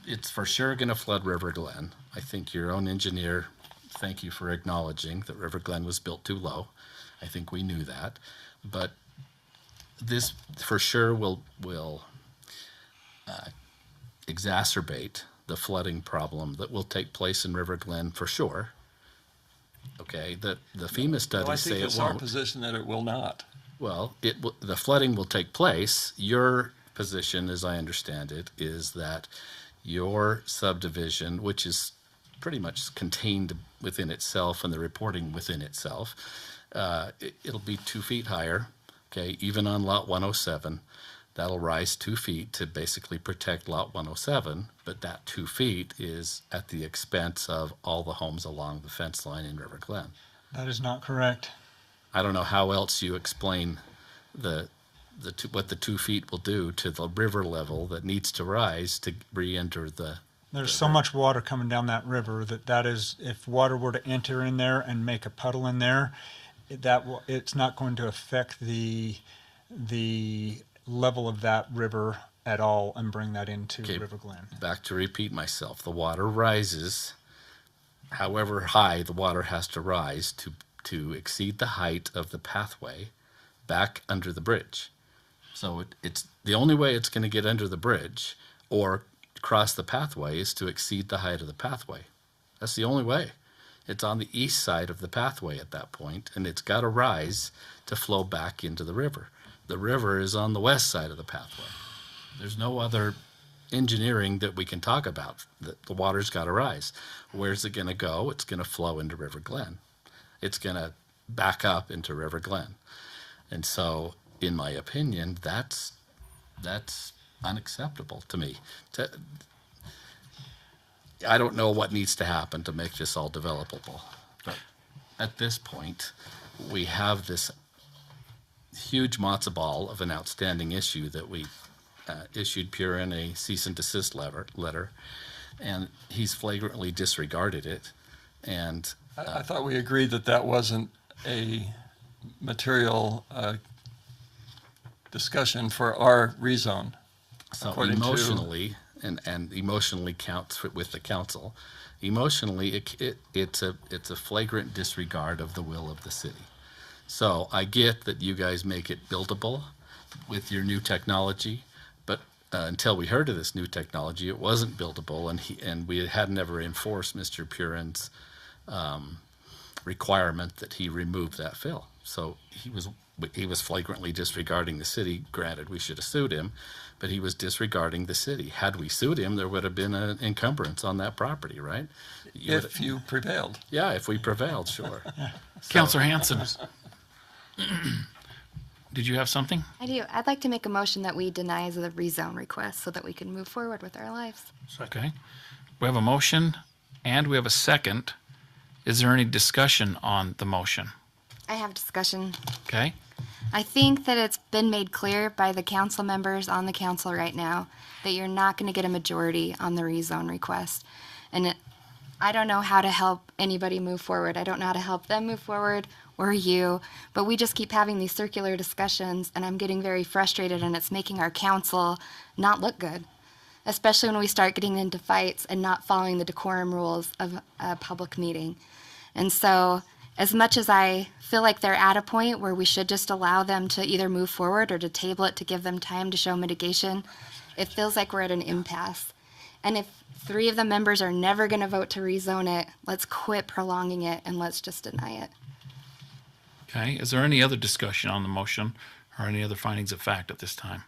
it's for sure going to flood River Glen. I think your own engineer, thank you for acknowledging that River Glen was built too low. I think we knew that. But this for sure will exacerbate the flooding problem that will take place in River Glen for sure. Okay, the FEMA studies say it won't. I think it's our position that it will not. Well, the flooding will take place. Your position, as I understand it, is that your subdivision, which is pretty much contained within itself and the reporting within itself, it'll be 2 feet higher, okay, even on lot 107. That'll rise 2 feet to basically protect lot 107, but that 2 feet is at the expense of all the homes along the fence line in River Glen. That is not correct. I don't know how else you explain what the 2 feet will do to the river level that needs to rise to re-enter the... There's so much water coming down that river that is, if water were to enter in there and make a puddle in there, it's not going to affect the level of that river at all and bring that into River Glen. Back to repeat myself, the water rises, however high the water has to rise to exceed the height of the pathway back under the bridge. So it's the only way it's going to get under the bridge or cross the pathway is to exceed the height of the pathway. That's the only way. It's on the east side of the pathway at that point, and it's got to rise to flow back into the river. The river is on the west side of the pathway. There's no other engineering that we can talk about. The water's got to rise. Where's it going to go? It's going to flow into River Glen. It's going to back up into River Glen. And so, in my opinion, that's unacceptable to me. I don't know what needs to happen to make this all developable. But at this point, we have this huge matzo ball of an outstanding issue that we issued Purin a cease and desist letter, and he's flagrantly disregarded it. And I thought we agreed that wasn't a material discussion for our rezone. So emotionally, and emotionally counts with the council. Emotionally, it's a flagrant disregard of the will of the city. So I get that you guys make it buildable with your new technology, until we heard of this new technology, it wasn't buildable, and we had never enforced Mr. Purin's requirement that he remove that fill. So he was flagrantly disregarding the city. Granted, we should have sued him, but he was disregarding the city. Had we sued him, there would have been an encumbrance on that property, right? If you prevailed. Yeah, if we prevailed, sure. Counselor Hanson, did you have something? I do. I'd like to make a motion that we deny the rezone request so that we can move forward with our lives. Okay. We have a motion and we have a second. Is there any discussion on the motion? I have discussion. Okay. I think that it's been made clear by the council members on the council right now that you're not going to get a majority on the rezone request. And I don't know how to help anybody move forward. I don't know how to help them move forward or you, but we just keep having these circular discussions and I'm getting very frustrated and it's making our council not look good, especially when we start getting into fights and not following the decorum rules of a public meeting. And so as much as I feel like they're at a point where we should just allow them to either move forward or to table it to give them time to show mitigation, it feels like we're at an impasse. And if 3 of the members are never going to vote to rezone it, let's quit prolonging it and let's just deny it. Okay. Is there any other discussion on the motion or any other findings of fact at this time?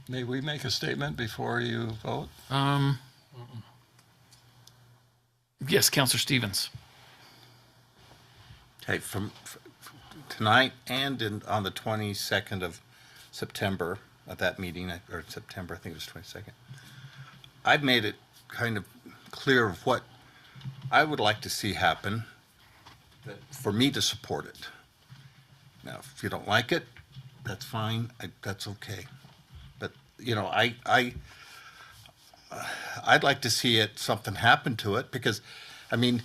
May we make a statement before you vote? Yes, Counselor Stevens. Okay, from tonight and on the 22nd of September, at that meeting, or September, I think it was 22nd, I've made it kind of clear of what I would like to see happen for me to support it. Now, if you don't like it, that's fine, that's okay. But, you know, I'd like to see something happen to it because, I mean,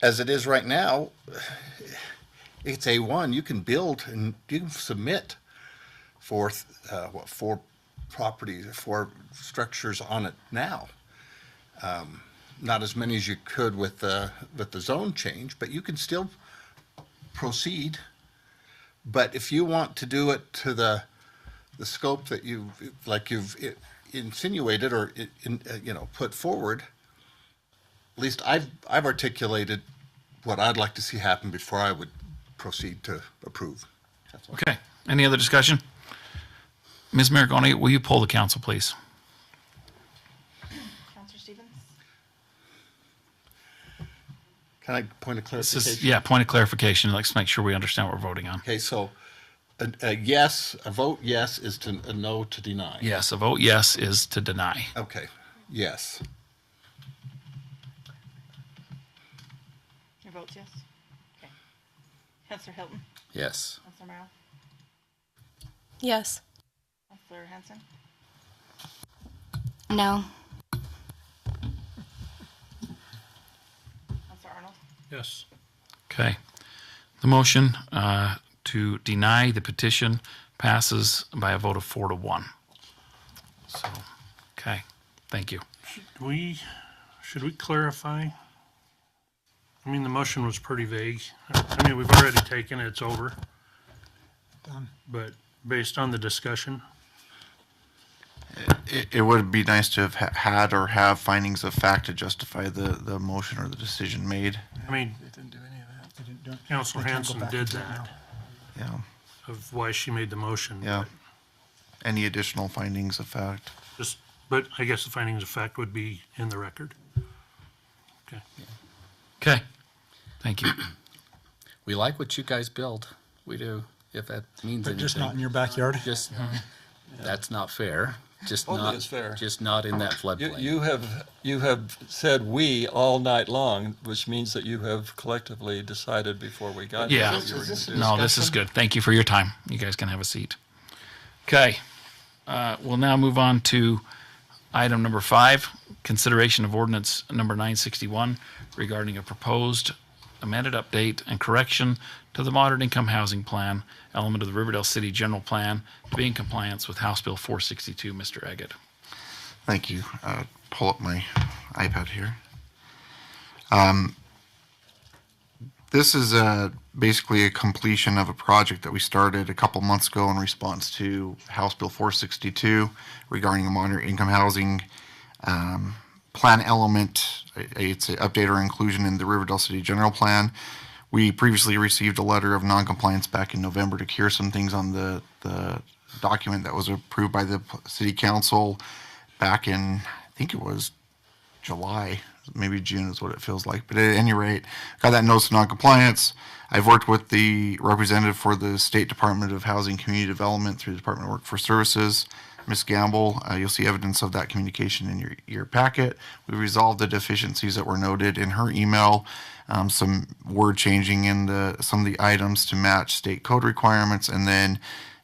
as it is right now, it's A1. You can build and you can submit for 4 properties, 4 structures on it now. Not as many as you could with the zone change, but you can still proceed. But if you want to do it to the scope that you've insinuated or put forward, at least I've articulated what I'd like to see happen before I would proceed to approve. That's all. Okay. Any other discussion? Ms. Maragoni, will you poll the council, please? Counselor Stevens? Can I point of clarification? Point of clarification. Let's make sure we understand what we're voting on. Okay, so a vote yes is a no to deny. Yes, a vote yes is to deny. Okay, yes. Your vote's yes? Okay. Counselor Hilton? Yes. Counselor Merrill? Yes. Counselor Hanson? No. Counselor Arnold? Yes. Okay. The motion to deny the petition passes by a vote of 4 to 1. So, okay. Thank you. Should we clarify? I mean, the motion was pretty vague. I mean, we've already taken it, it's over. Done. But based on the discussion, It would be nice to have had or have findings of fact to justify the motion or the decision made. I mean, They didn't do any of that. They didn't do it. Counselor They can't go Hanson back did and do it that, Yeah. of why she made the motion. Yeah. Any additional findings of fact? But I guess the findings of fact would be in the record. Okay. Okay. Thank you. We like what you guys build. We do. If that means But anything. just not in your backyard? Just, that's not fair. Just Totally not, is fair. just not in that floodplain. You have said "we" all night long, which means that you have collectively decided before we got here Yeah. what you were going to do. No, this is good. Thank you for your time. You guys can have a seat. Okay. We'll now move on to item number 5, consideration of ordinance number 961 regarding a proposed amended update and correction to the moderate income housing plan element of the Riverdale City General Plan to be in compliance with House Bill 462. Mr. Eggett. Thank you. Pull up my iPad here. This is basically a completion of a project that we started a couple months ago in response to House Bill 462 regarding a moderate income housing plan element. It's an update or inclusion in the Riverdale City General Plan. We previously received a letter of noncompliance back in November to cure some things on the document that was approved by the City Council back in, I think it was July, maybe June is what it feels like. But at any rate, got that notice of noncompliance. I've worked with the representative for the State Department of Housing and Community Development through the Department of Workforce Services, Ms. Gamble. You'll see evidence of that communication in your packet. We resolved the deficiencies that were noted in her email, some word changing in some of the items to match state code requirements, and then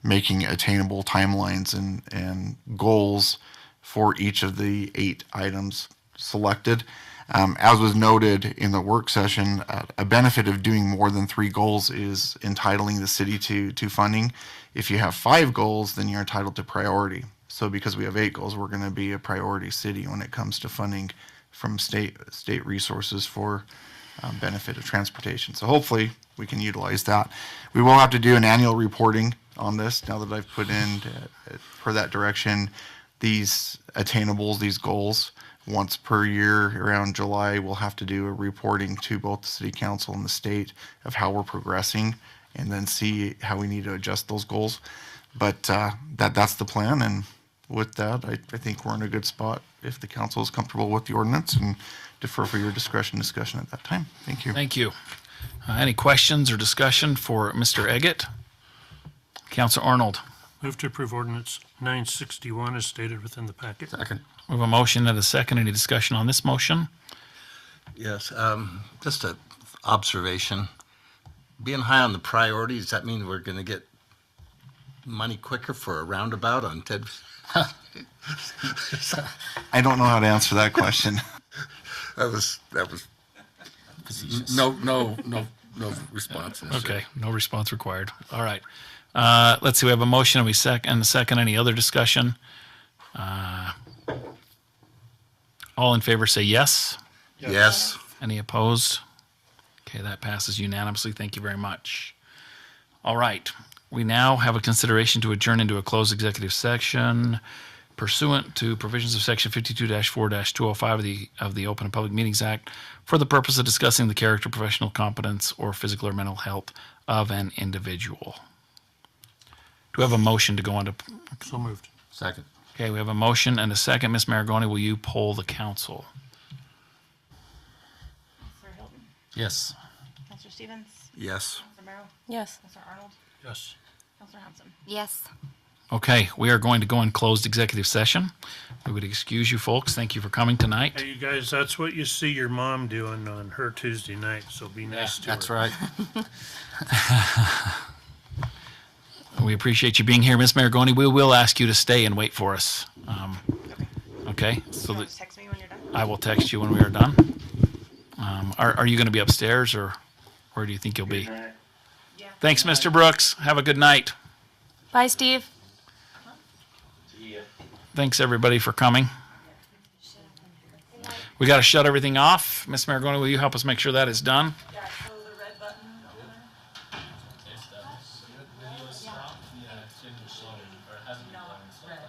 making attainable timelines and goals for each of the 8 items selected. As was noted in the work session, a benefit of doing more than 3 goals is entitling the city to funding. If you have 5 goals, then you're entitled to priority. So because we have 8 goals, we're going to be a priority city when it comes to funding from state resources for benefit of transportation. So hopefully we can utilize that. We will have to do an annual reporting on this now that I've put in per that direction these attainables, these goals. Once per year around July, we'll have to do a reporting to both the city council and the state of how we're progressing, and then see how we need to adjust those goals. But that's the plan, and with that, I think we're in a good spot if the council is comfortable with the ordinance, and defer for your discussion at that time. Thank you. Thank you. Any questions or discussion for Mr. Eggett? Councilor Arnold. Move to approve ordinance 961 as stated within the packet. Second. We have a motion and a second. Any discussion on this motion? Yes, just an observation. Being high on the priority, does that mean we're going to get money quicker for a roundabout on Ted? I don't know how to answer that question. That was No response. Okay, no response required. All right. Let's see, we have a motion and a second. Any other discussion? All in favor say yes. Yes. Any opposed? Okay, that passes unanimously. Thank you very much. All right. We now have a consideration to adjourn into a closed executive session pursuant to provisions of Section 52-4-205 of the Open and Public Meetings Act for the purpose of discussing the character, professional competence, or physical or mental health of an individual. Do we have a motion to go into? So moved. Second. Okay, we have a motion and a second. Ms. Maragoni, will you poll the council? Councilor Hilton? Yes. Councilor Stevens? Yes. Councilor Merrill? Yes. Councilor Arnold? Yes. Councilor Hanson? Yes. Okay, we are going to go in closed executive session. We would excuse you folks. Thank you for coming tonight. Hey, you guys, that's what you see your mom doing on her Tuesday night, so be nice to her. That's right. We appreciate you being here, Ms. Maragoni. We will ask you to stay and wait for us. Okay? So that Just text me when you're done. I will text you when we are done. Are you going to be upstairs, or where do you think you'll be? Yeah. Thanks, Mr. Brooks. Have a good night. Bye, Steve. Thanks, everybody, for coming. We got to shut everything off. Ms. Maragoni, will you help us make sure that is done? Yeah, so the red button over there. No, red.